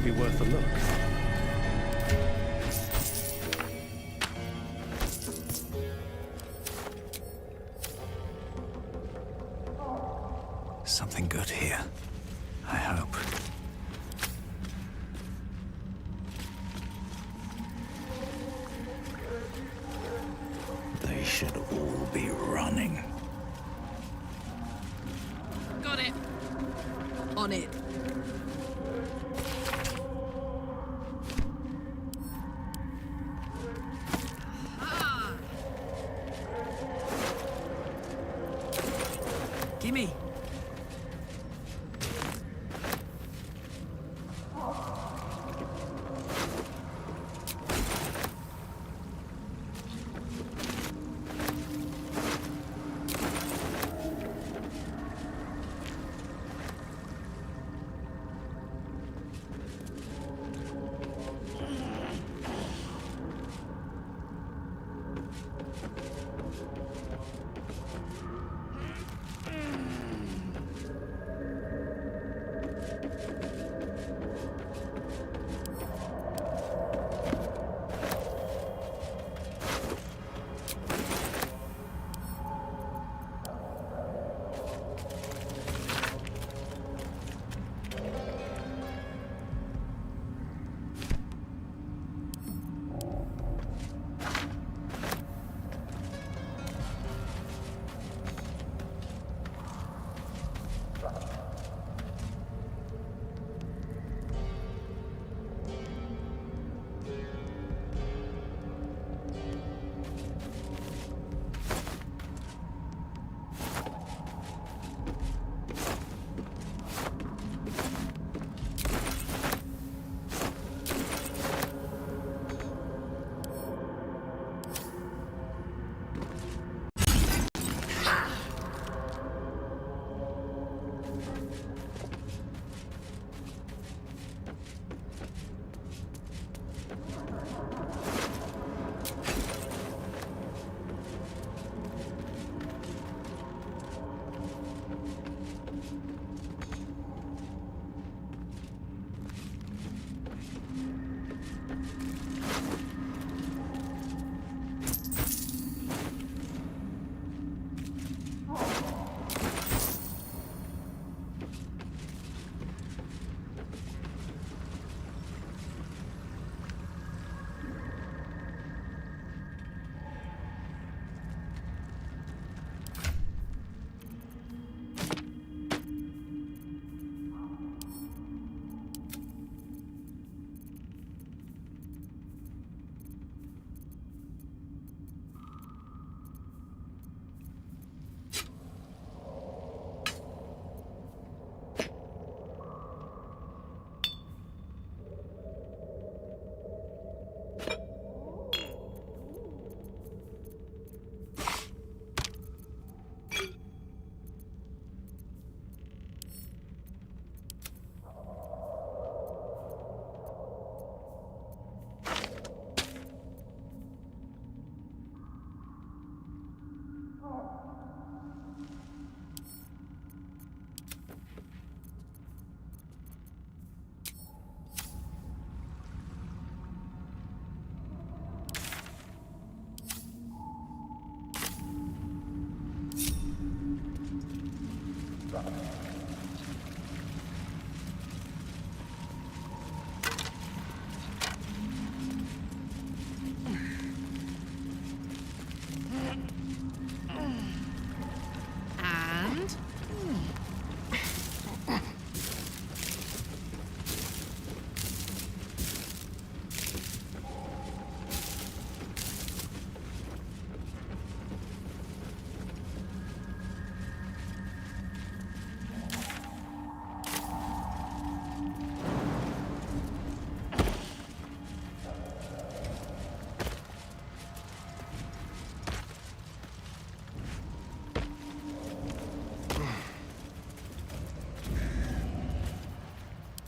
be worth a look. Something good here, I hope. They should all be running. Got it. On it. Gimme.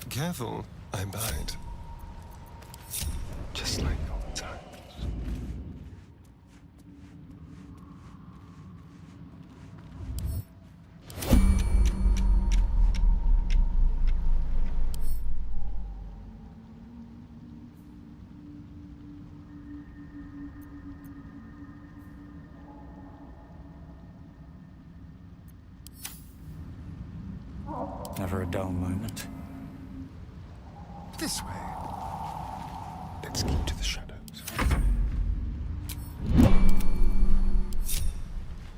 Careful, I bite. Just like old times. never a dull moment. This way. Let's keep to the shadows.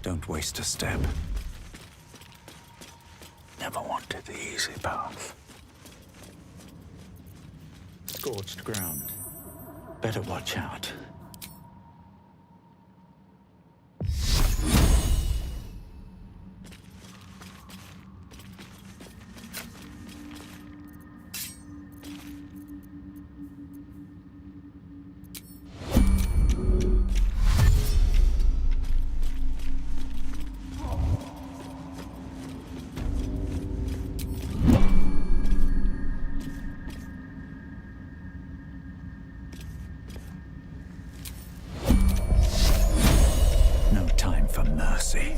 Don't waste a step. Never wanted the easy path. Scorched ground. Better watch out. No time for mercy.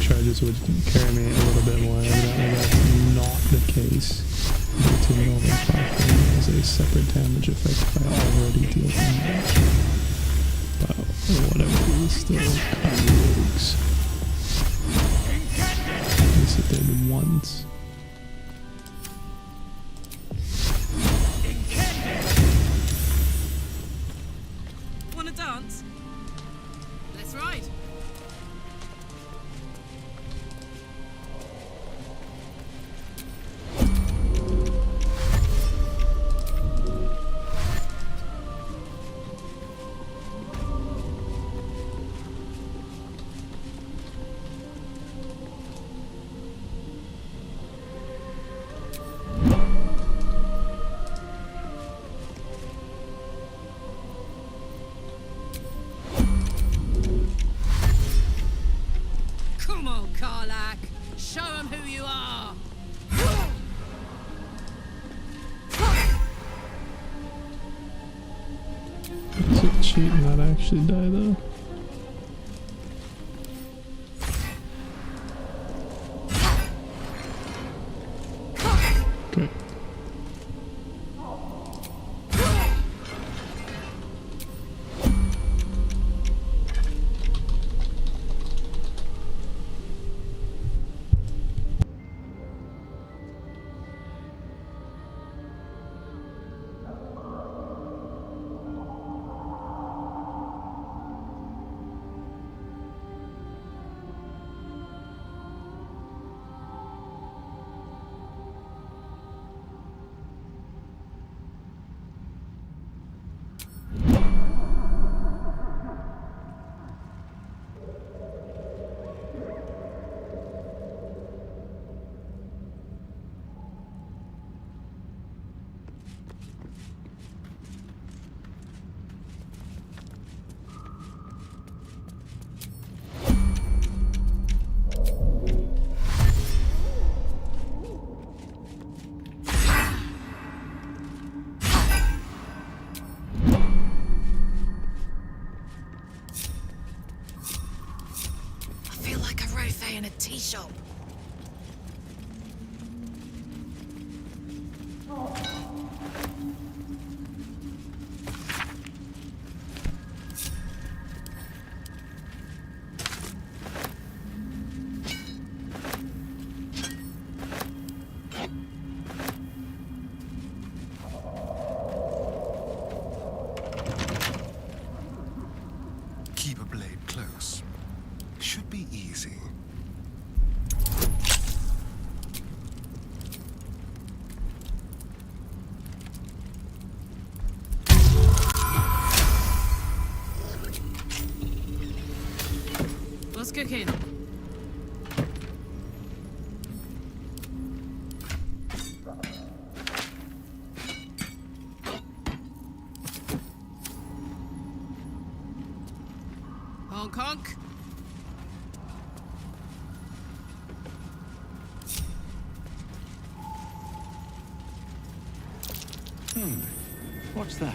Charges would carry me a little bit more. Evidently that's not the case. Due to Gnome platform has a separate damage effect if I already deal damage. But whatever, it still kind of works. At least it did once. Wanna dance? Let's ride. Come on, Karlak. Show 'em who you are. Is it cheat and not actually die though? Okay. I feel like a rofé in a tea shop. Keep a blade close. Should be easy. What's cooking? Honk honk. What's that?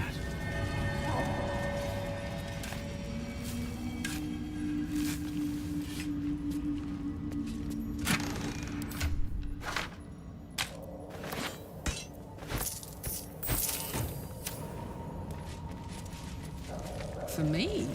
For me?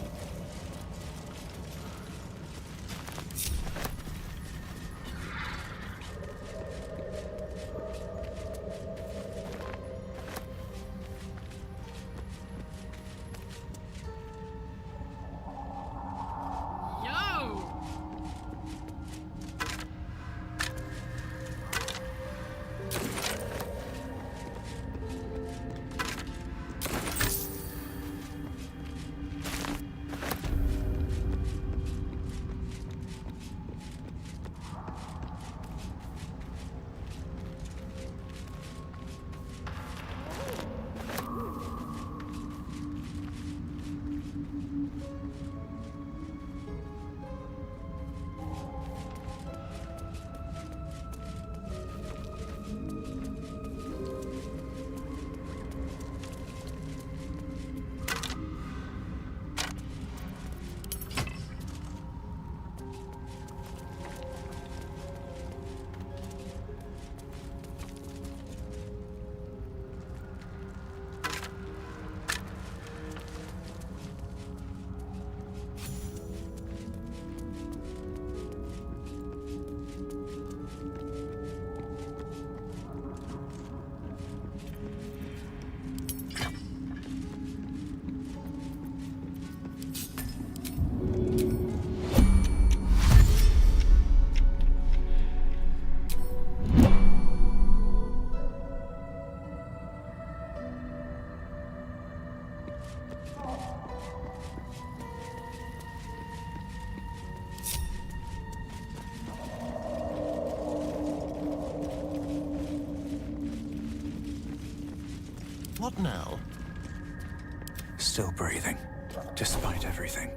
Yo! What now? Still breathing, despite everything.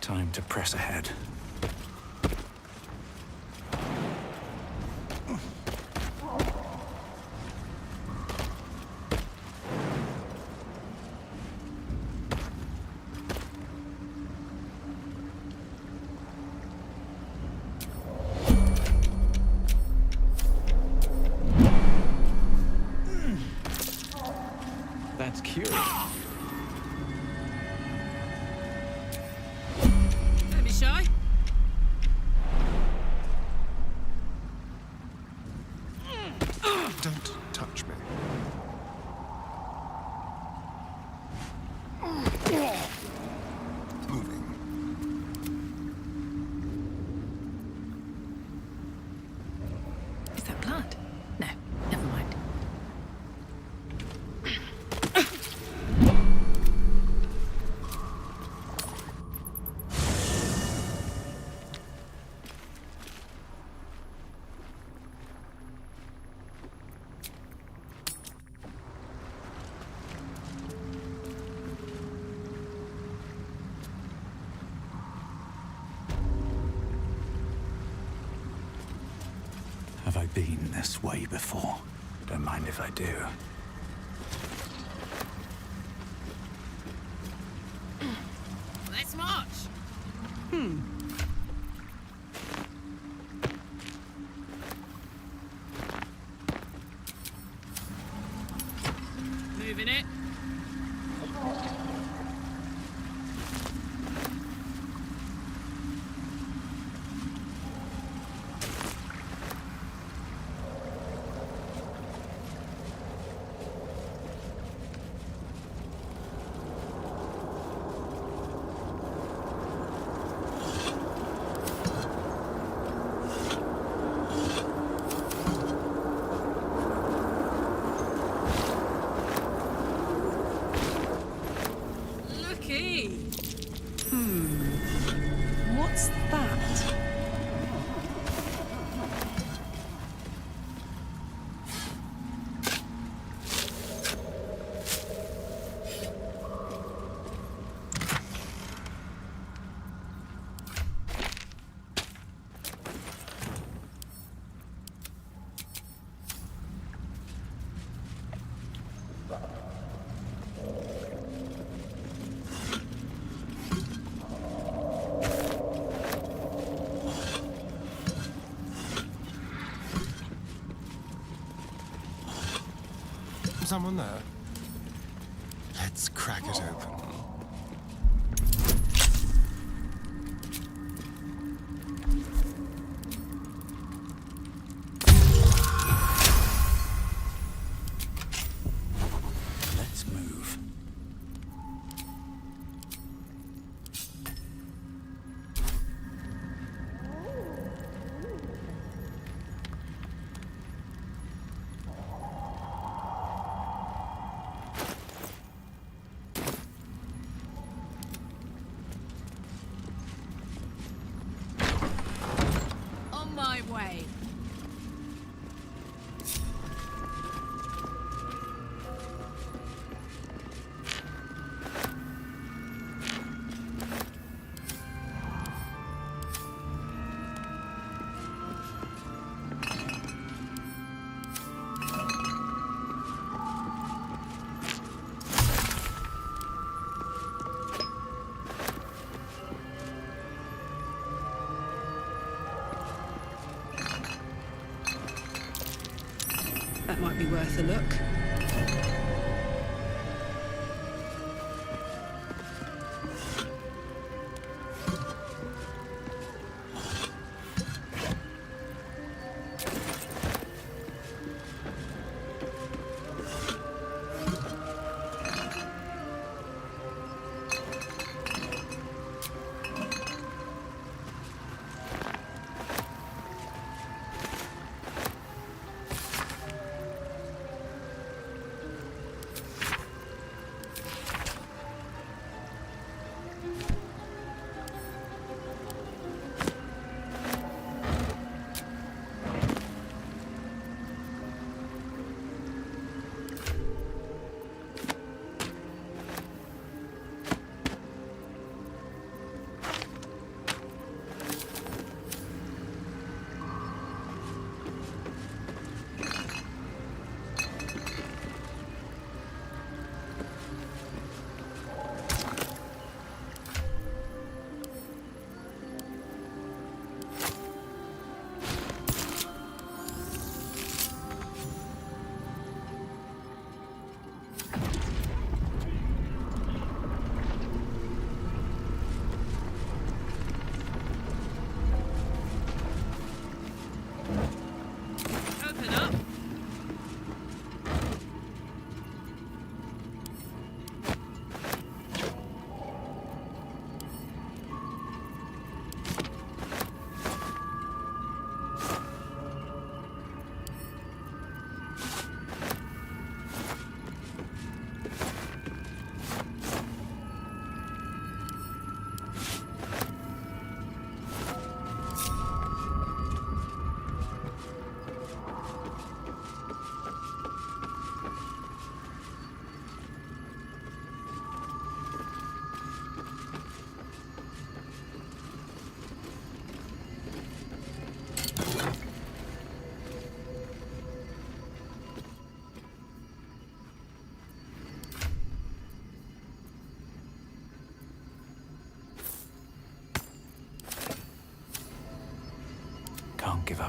Time to press ahead. That's cute. Don't be shy. Don't touch me. Moving. Is that blood? No, never mind. Have I been this way before? Don't mind if I do. Let's march. Moving it. Looky. What's that? Someone there? Let's crack it open. Let's move. On my way. That might be worth a look.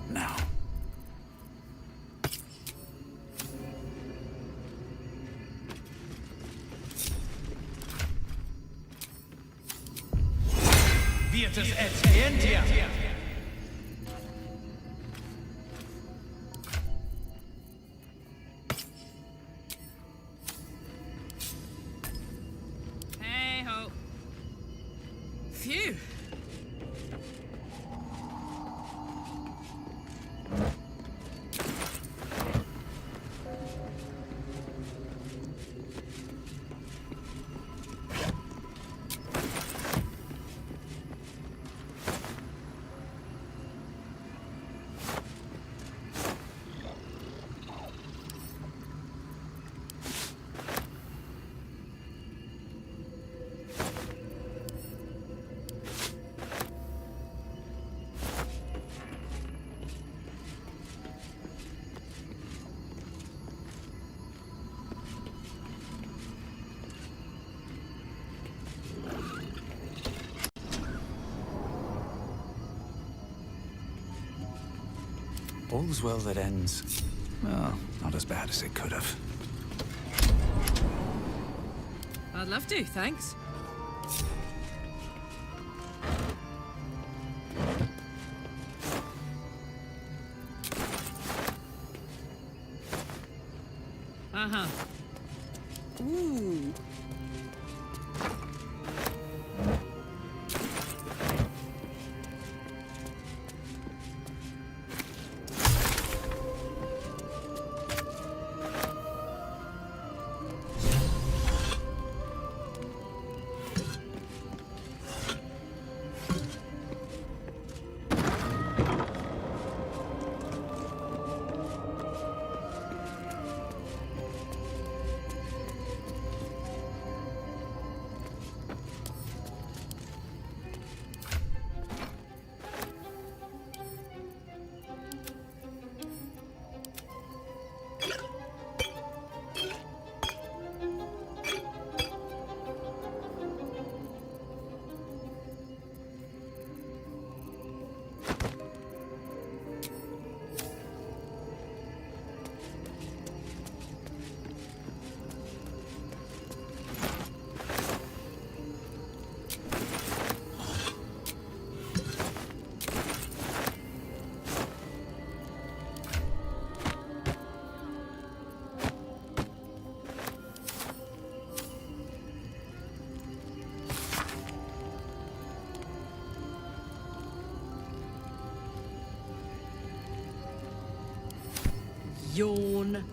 up now. Vietus et scientia. Hey ho. Phew. All's well that ends. Well, not as bad as it could have. I'd love to, thanks. Uh-huh. Ooh. Yawn.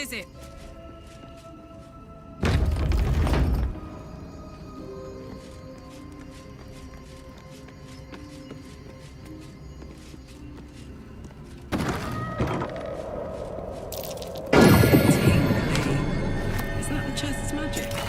is it? Is that the chest's magic?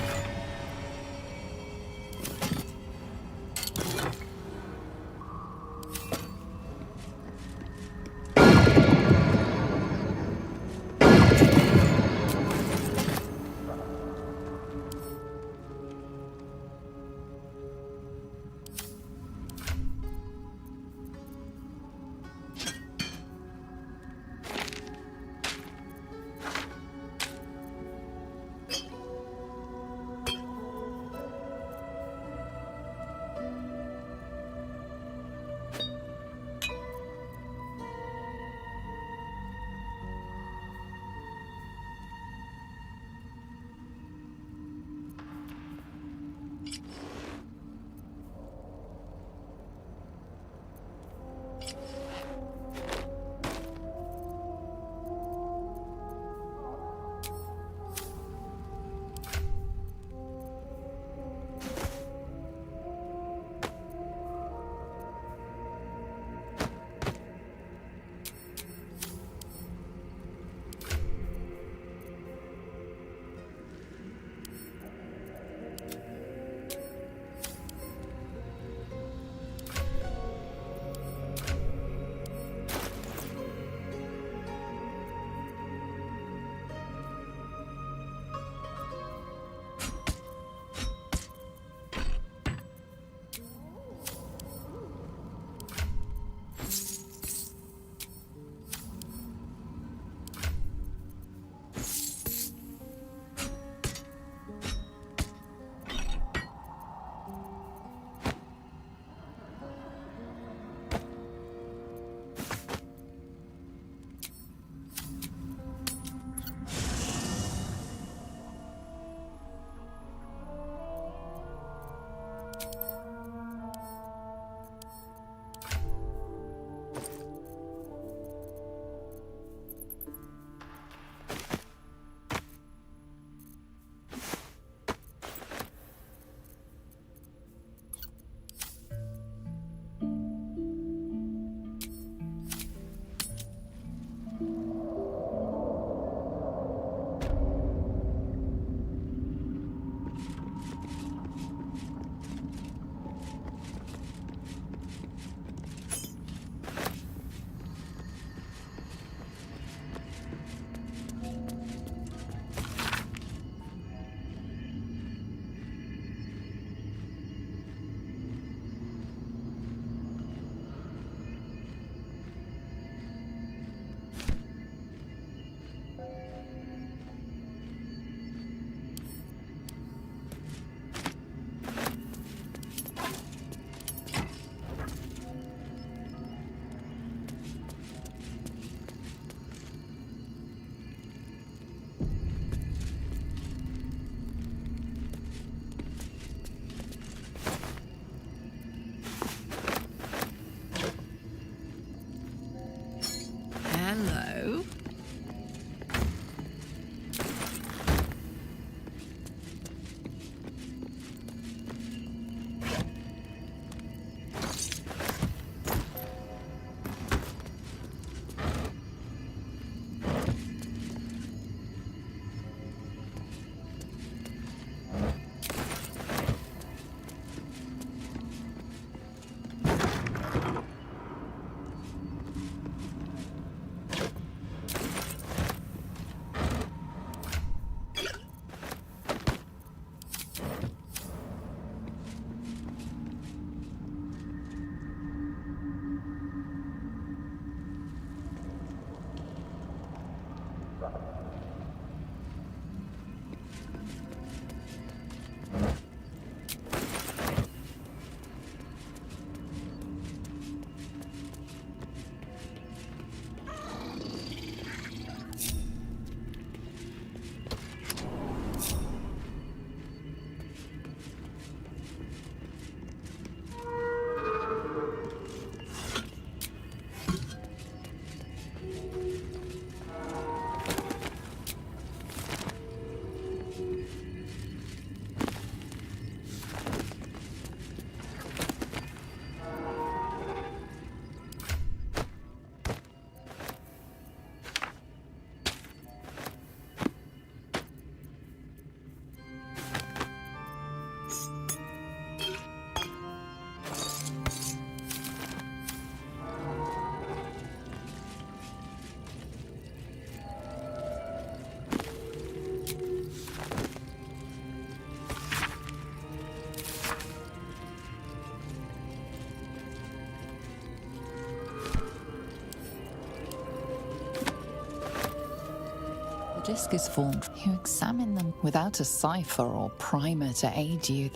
disc is formed, you examine them. Without a cipher or primer to aid you,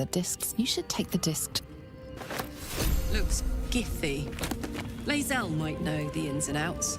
you should take the disc. Looks githy. Lae'zel might know the ins and outs.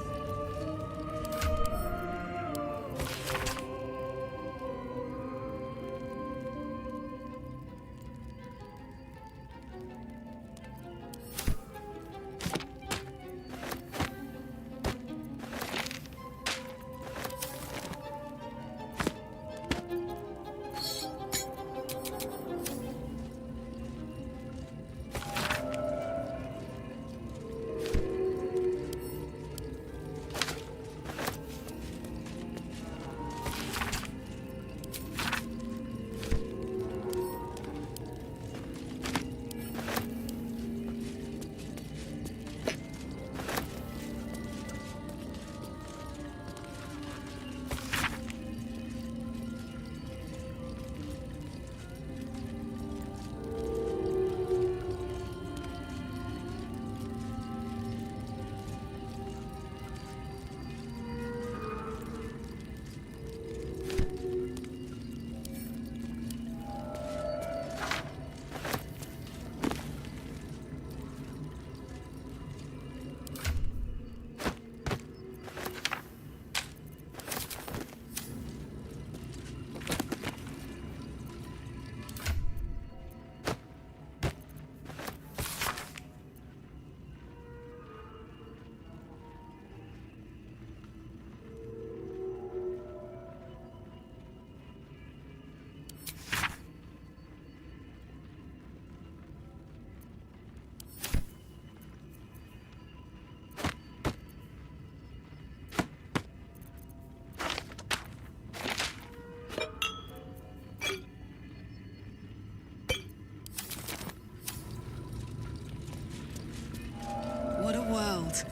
What a world.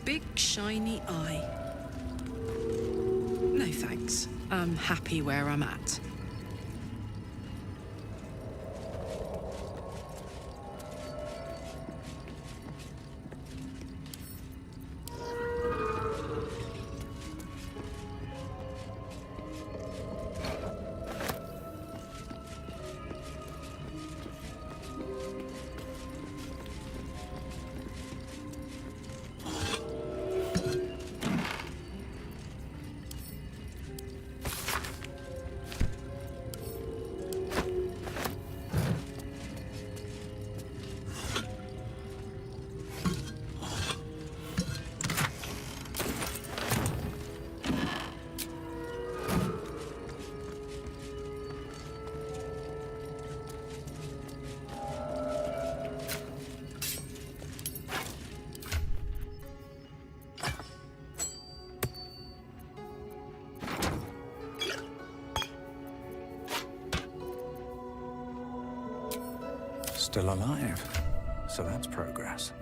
Big shiny eye. No thanks. I'm happy where I'm at. Still alive, so that's progress.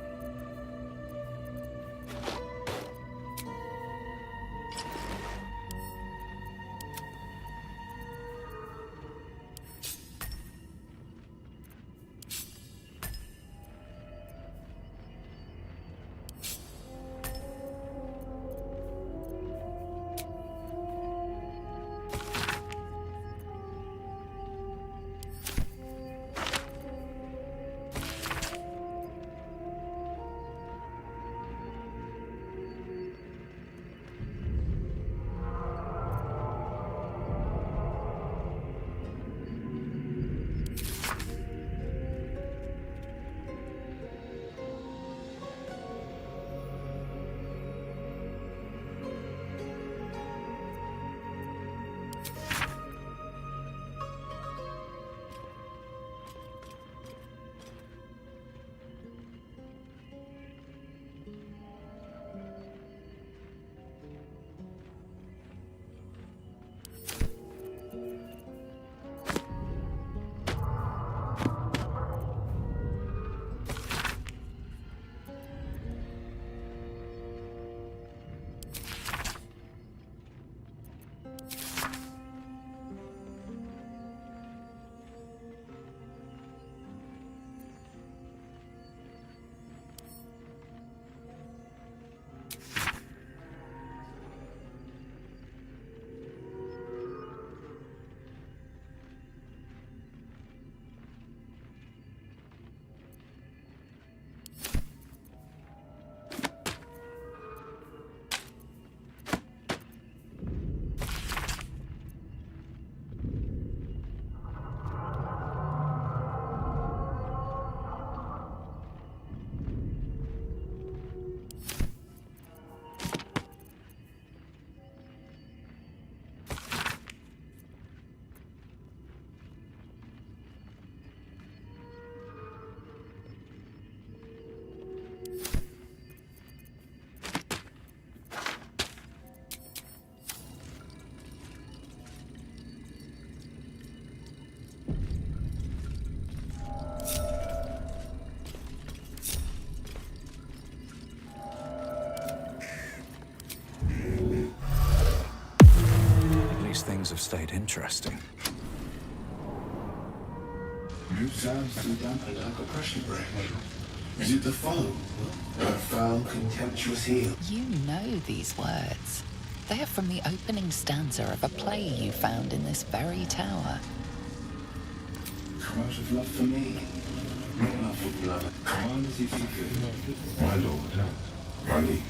stayed interesting. You sound so dampened like a pressure break. Is it the foe? That foul, contemptuous heel? You know these words. They are from the opening stanza of a play you found in this very tower. Cries of love for me. Not love for blood. Command as if you feel. My lord, my liege.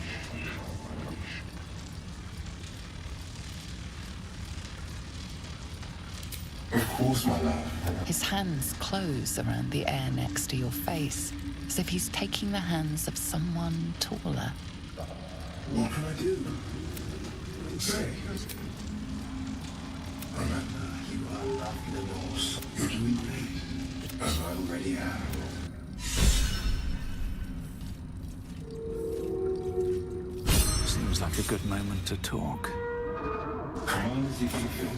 Of course, my love. His hands close around the air next to your face, as if he's taking the hands of someone taller. What can I do? Say. Remember, you are loved in the Norse. You're doing great, as I already have. Seems like a good moment to talk. Command as if you feel.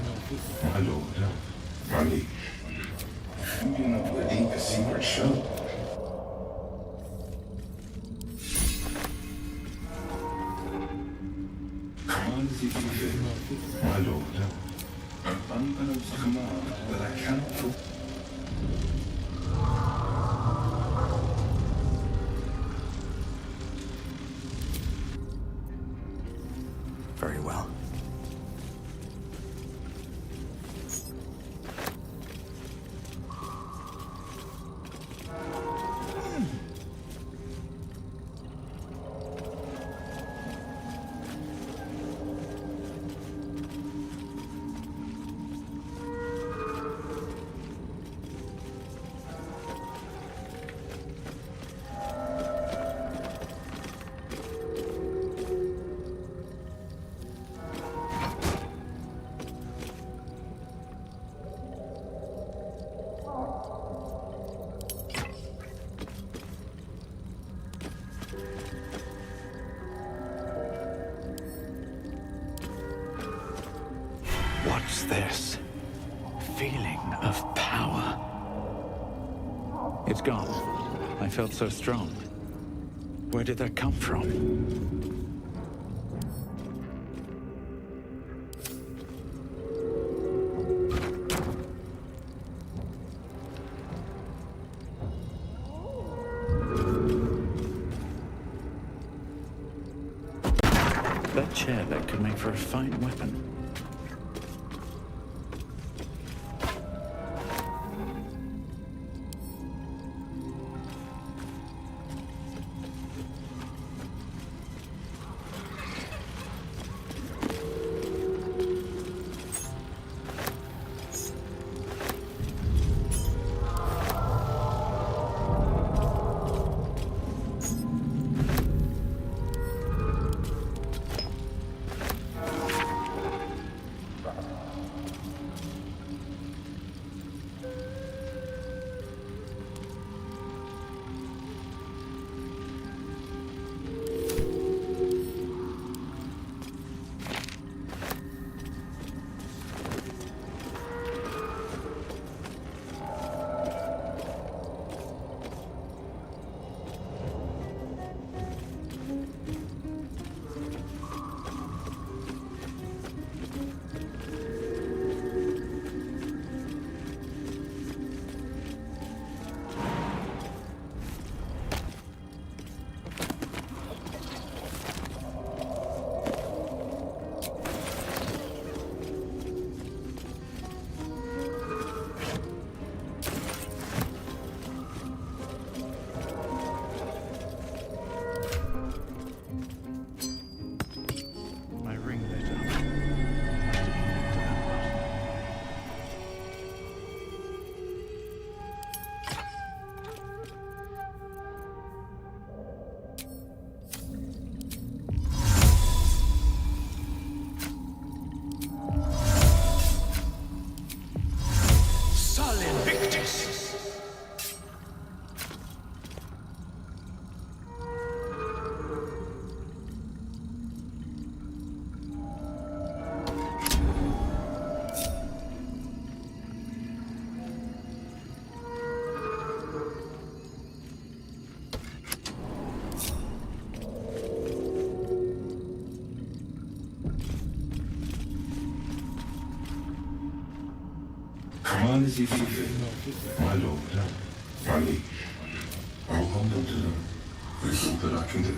My lord, my liege. You do not believe a secret show. Command as if you feel. My lord, an unannounced command that I cannot fulfill. Very well. What's this? Feeling of power. It's gone. I felt so strong. Where did that come from? That chair leg could make for a fine weapon. Command as you see fit, my lord. Rally. I'll hold on to them. It's all that I can do.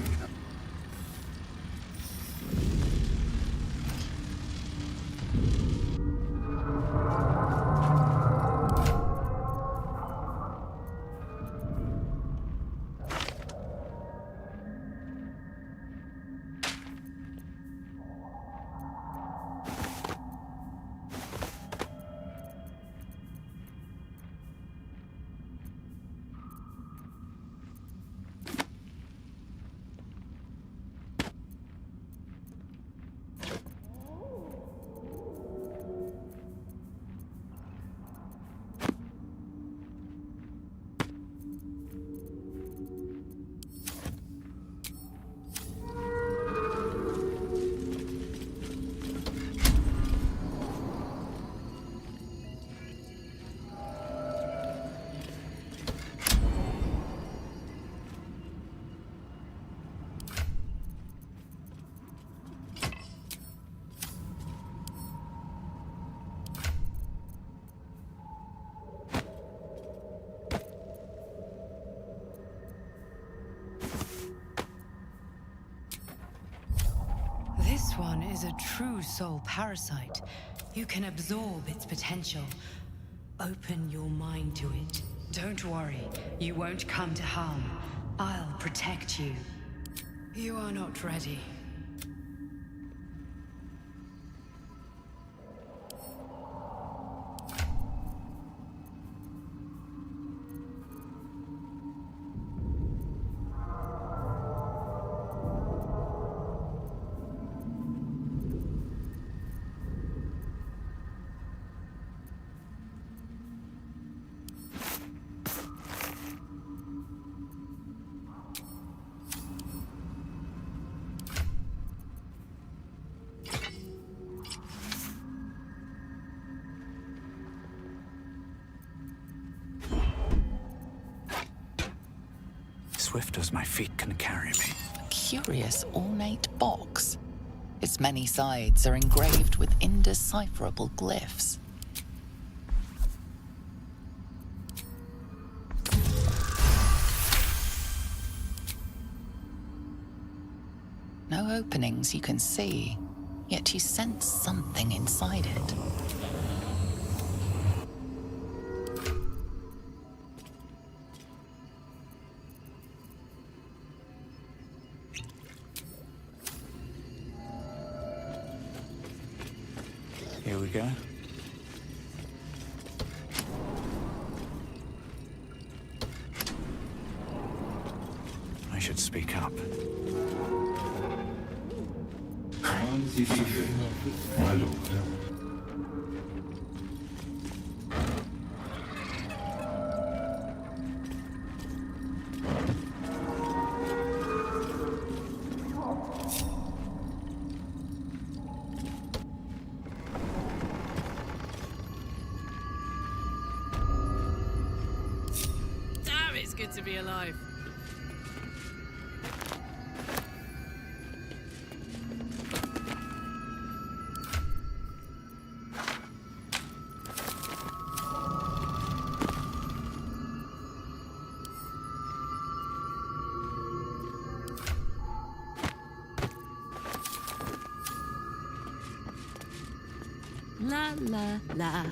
This one is a true soul parasite. You can absorb its potential. Open your mind to it. Don't worry, you won't come to harm. I'll protect you. You are not ready. Swift as my feet can carry me. A curious ornate box. Its many sides are engraved with indecipherable glyphs. No openings you can see, yet you sense something inside it. Here we go. I should speak up. Command as you see fit, my lord. Damn, it's good to be alive. La la la.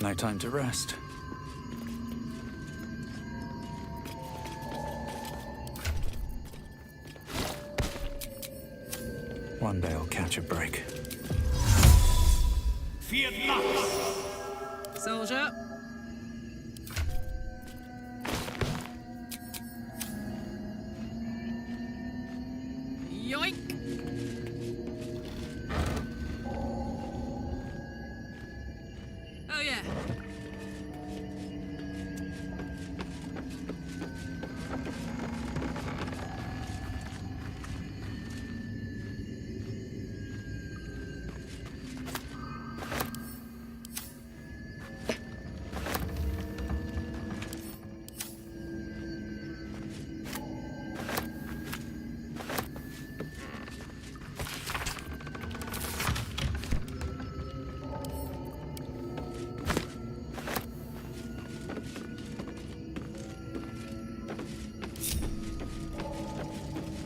No time to rest. One day I'll catch a break. Fiat Lux! Soldier. Yoink! Oh yeah.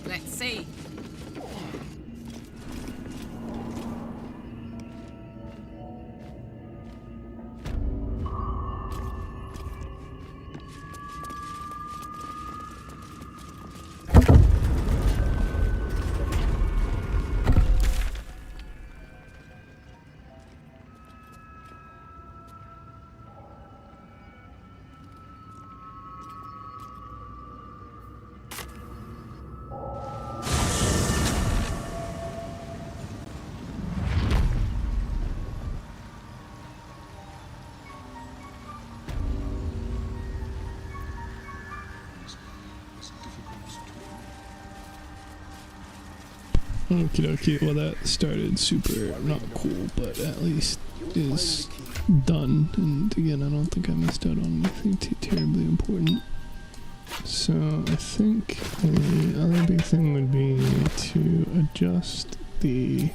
Let's see. Okie dokie, well that started super not cool, but at least is done. And again, I don't think I missed out on anything too terribly important. So I think the other big thing would be to adjust the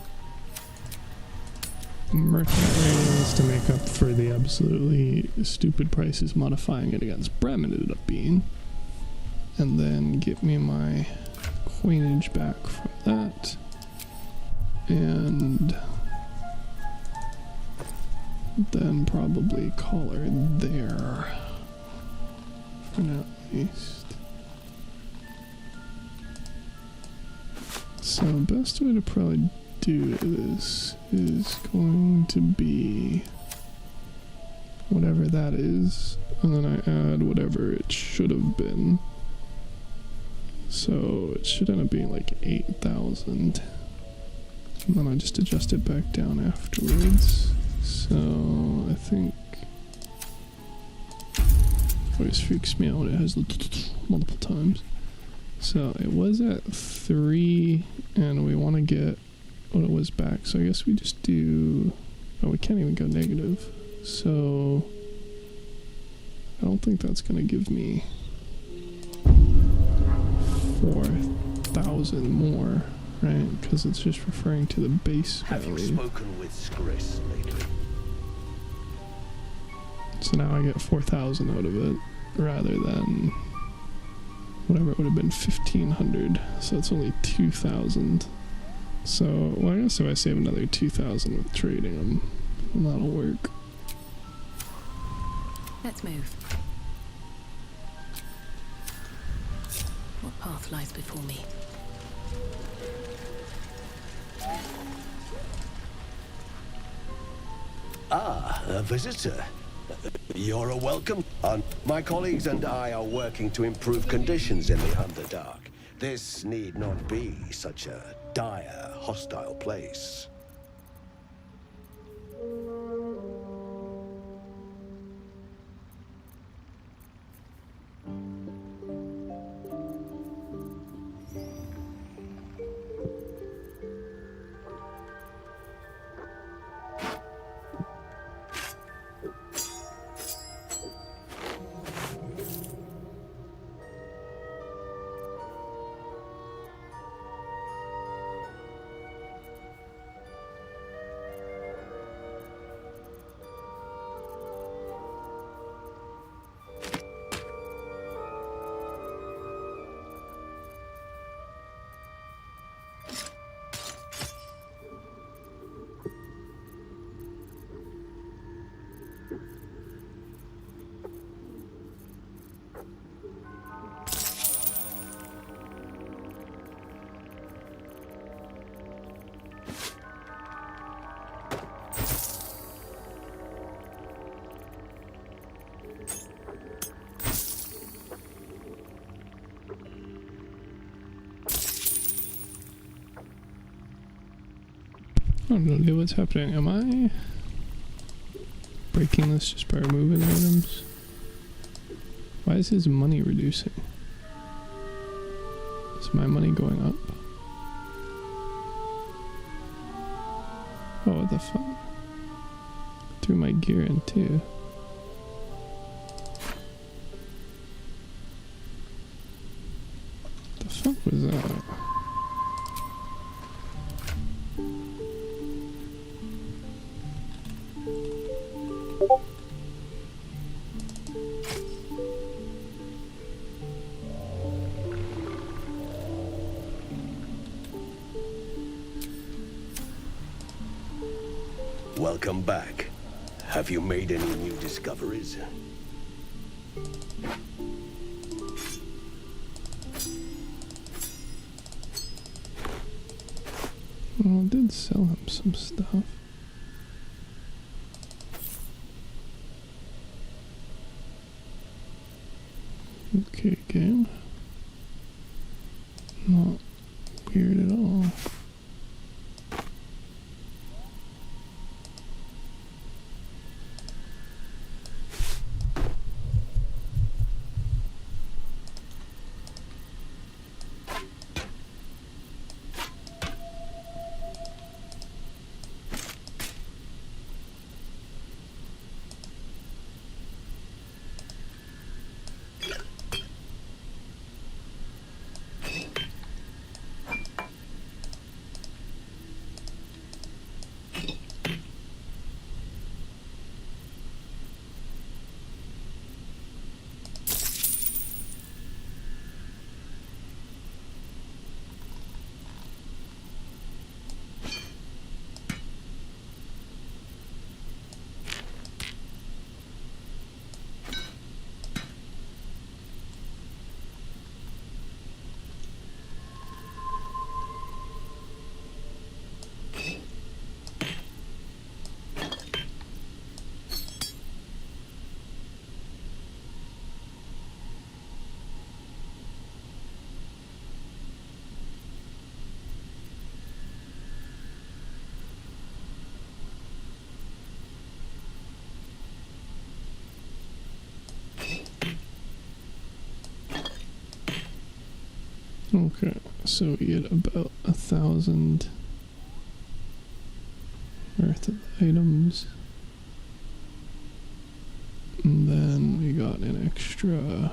merchant ratings to make up for the absolutely stupid prices modifying it against Bremen ended up being. And then get me my coinage back from that. And then probably call her there. For now at least. So best way to probably do this is going to be whatever that is, and then I add whatever it should have been. So it should end up being like 8,000. And then I just adjust it back down afterwards. So I think always freaks me out when it has multiple times. So it was at 3 and we want to get what it was back. So I guess we just do, oh, we can't even go negative. So I don't think that's going to give me 4,000 more, right? Because it's just referring to the base value. Have you spoken with Skris lately? So now I get 4,000 out of it, rather than whatever it would have been, 1,500. So it's only 2,000. So, well, I guess if I save another 2,000 with trading them, that'll work. Let's move. What path lies before me? Ah, a visitor. You're a welcome. My colleagues and I are working to improve conditions in the Underdark. This need not be such a dire, hostile place. I don't know what's happening. Am I breaking this just by removing items? Why is his money reducing? Is my money going up? Oh, what the fuck? Threw my gear in too. The fuck was that? Welcome back. Have you made any new discoveries? Well, I did sell him some stuff. Okay, game. Not weird at all. Okay, so we get about 1,000 worth of items. And then we got an extra, I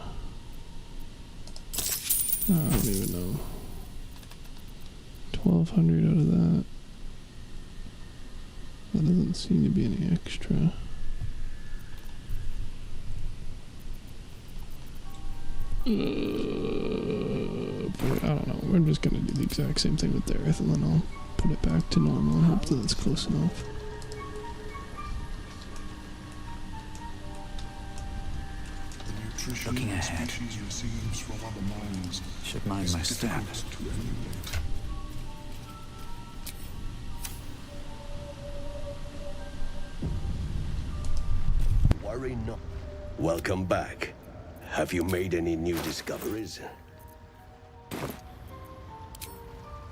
don't even know, 1,200 out of that. That doesn't seem to be any extra. But I don't know. We're just gonna do the exact same thing with the earth, and then I'll put it back to normal and hope that it's close enough. The nutrition Looking the ahead. species receives from other mines Should mind is my step. difficult to emulate. Worry not. Welcome back. Have you made any new discoveries?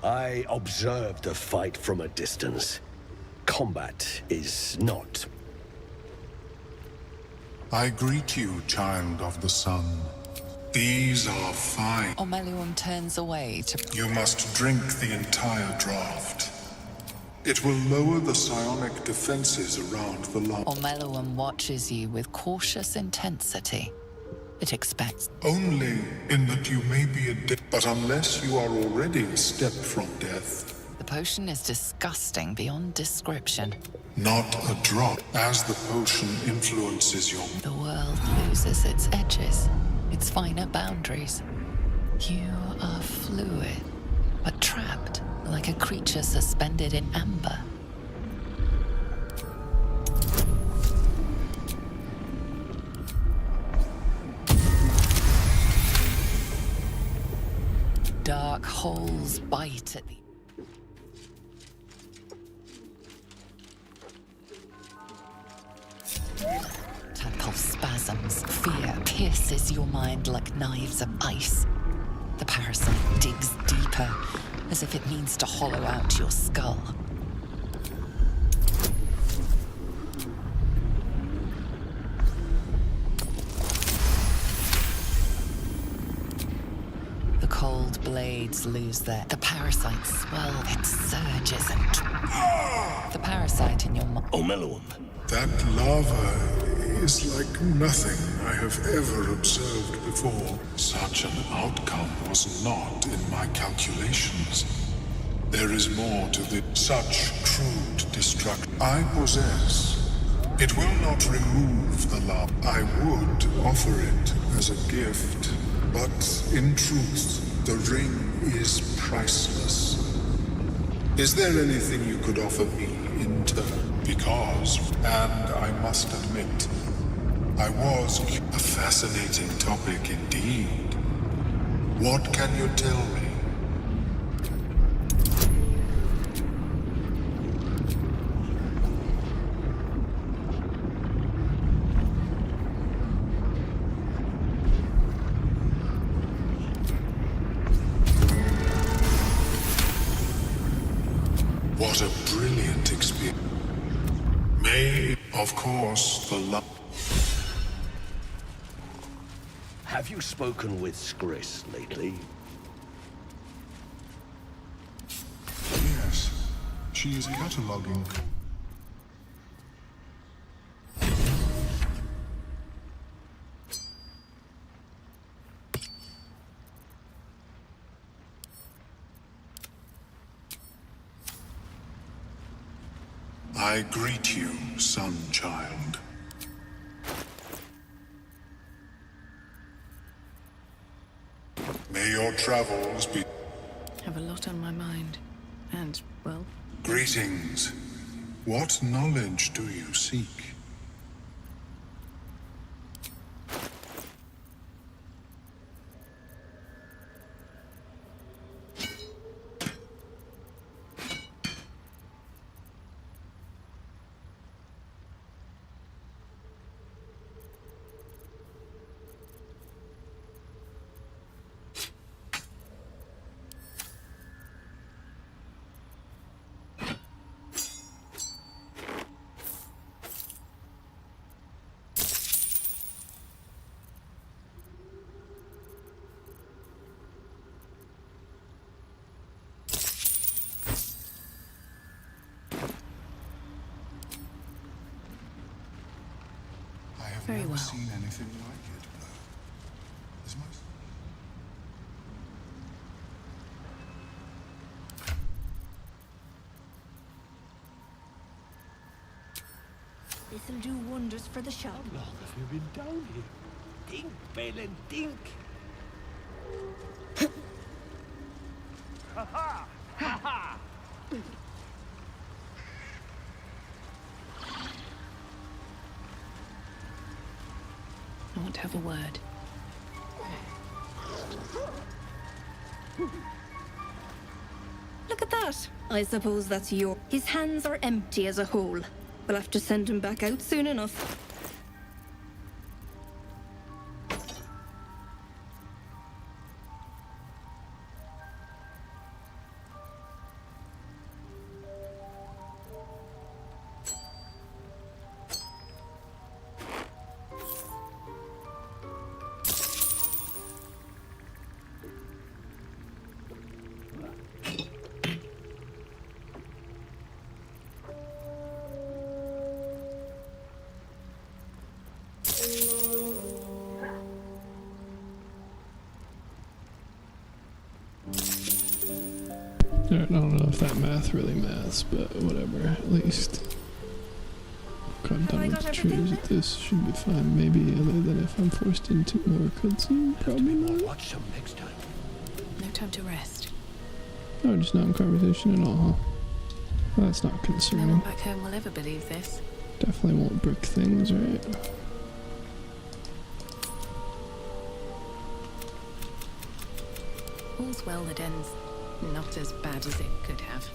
I observed the fight from a distance. Combat is not. I greet you, child of the sun. These are fine. Omelion turns away to... You must drink the entire draft. It will lower the psionic defenses around the lung. Omelion watches you with cautious intensity. It expects... Only in that you may be a but unless you are already a step from death. The potion is disgusting beyond description. Not a drop. As the potion influences your... The world loses its edges, its finer boundaries. You are fluid, but trapped like a creature suspended in amber. Dark holes bite at the... Tadpole spasms, fear pierces your mind like knives of ice. The parasite digs deeper, as if it means to hollow out your skull. blades lose the parasites swell, it surges and... The parasite in your Omeluum. That lava is like nothing I have ever observed before. Such an outcome was not in my calculations. There is more to the such crude destruction I possess. It will not remove the love. I would offer it as a gift, but in truth, the ring is priceless. Is there anything you could offer me in turn? Because, and I must admit, I was a fascinating topic indeed. What can you tell me? What a brilliant experience. May, of course, the love. Have you spoken with Skris lately? Yes, she is cataloging. I greet you, son-child. May your travels be... Have a lot on my mind. And, well... Greetings. What knowledge do you seek? Very well. Seen anything like it. Is my... This'll do wonders for the shop. How long have you been down here? Dink, Balin, dink! Ha-ha! Ha-ha! I want to have a word. Look at that! I suppose that's your... His hands are empty as a whole. We'll have to send him back out soon enough. I don't know if that math really maths, but whatever. At least got done with the trees. This should be fine. Maybe other than if I'm forced into more cutscene, probably not. Watch some next time. No time to rest. No, just not in conversation at all, huh? Well, that's not No concerning. one back home will ever believe this. Definitely won't brick things, right? All's well that ends not as bad as it could have.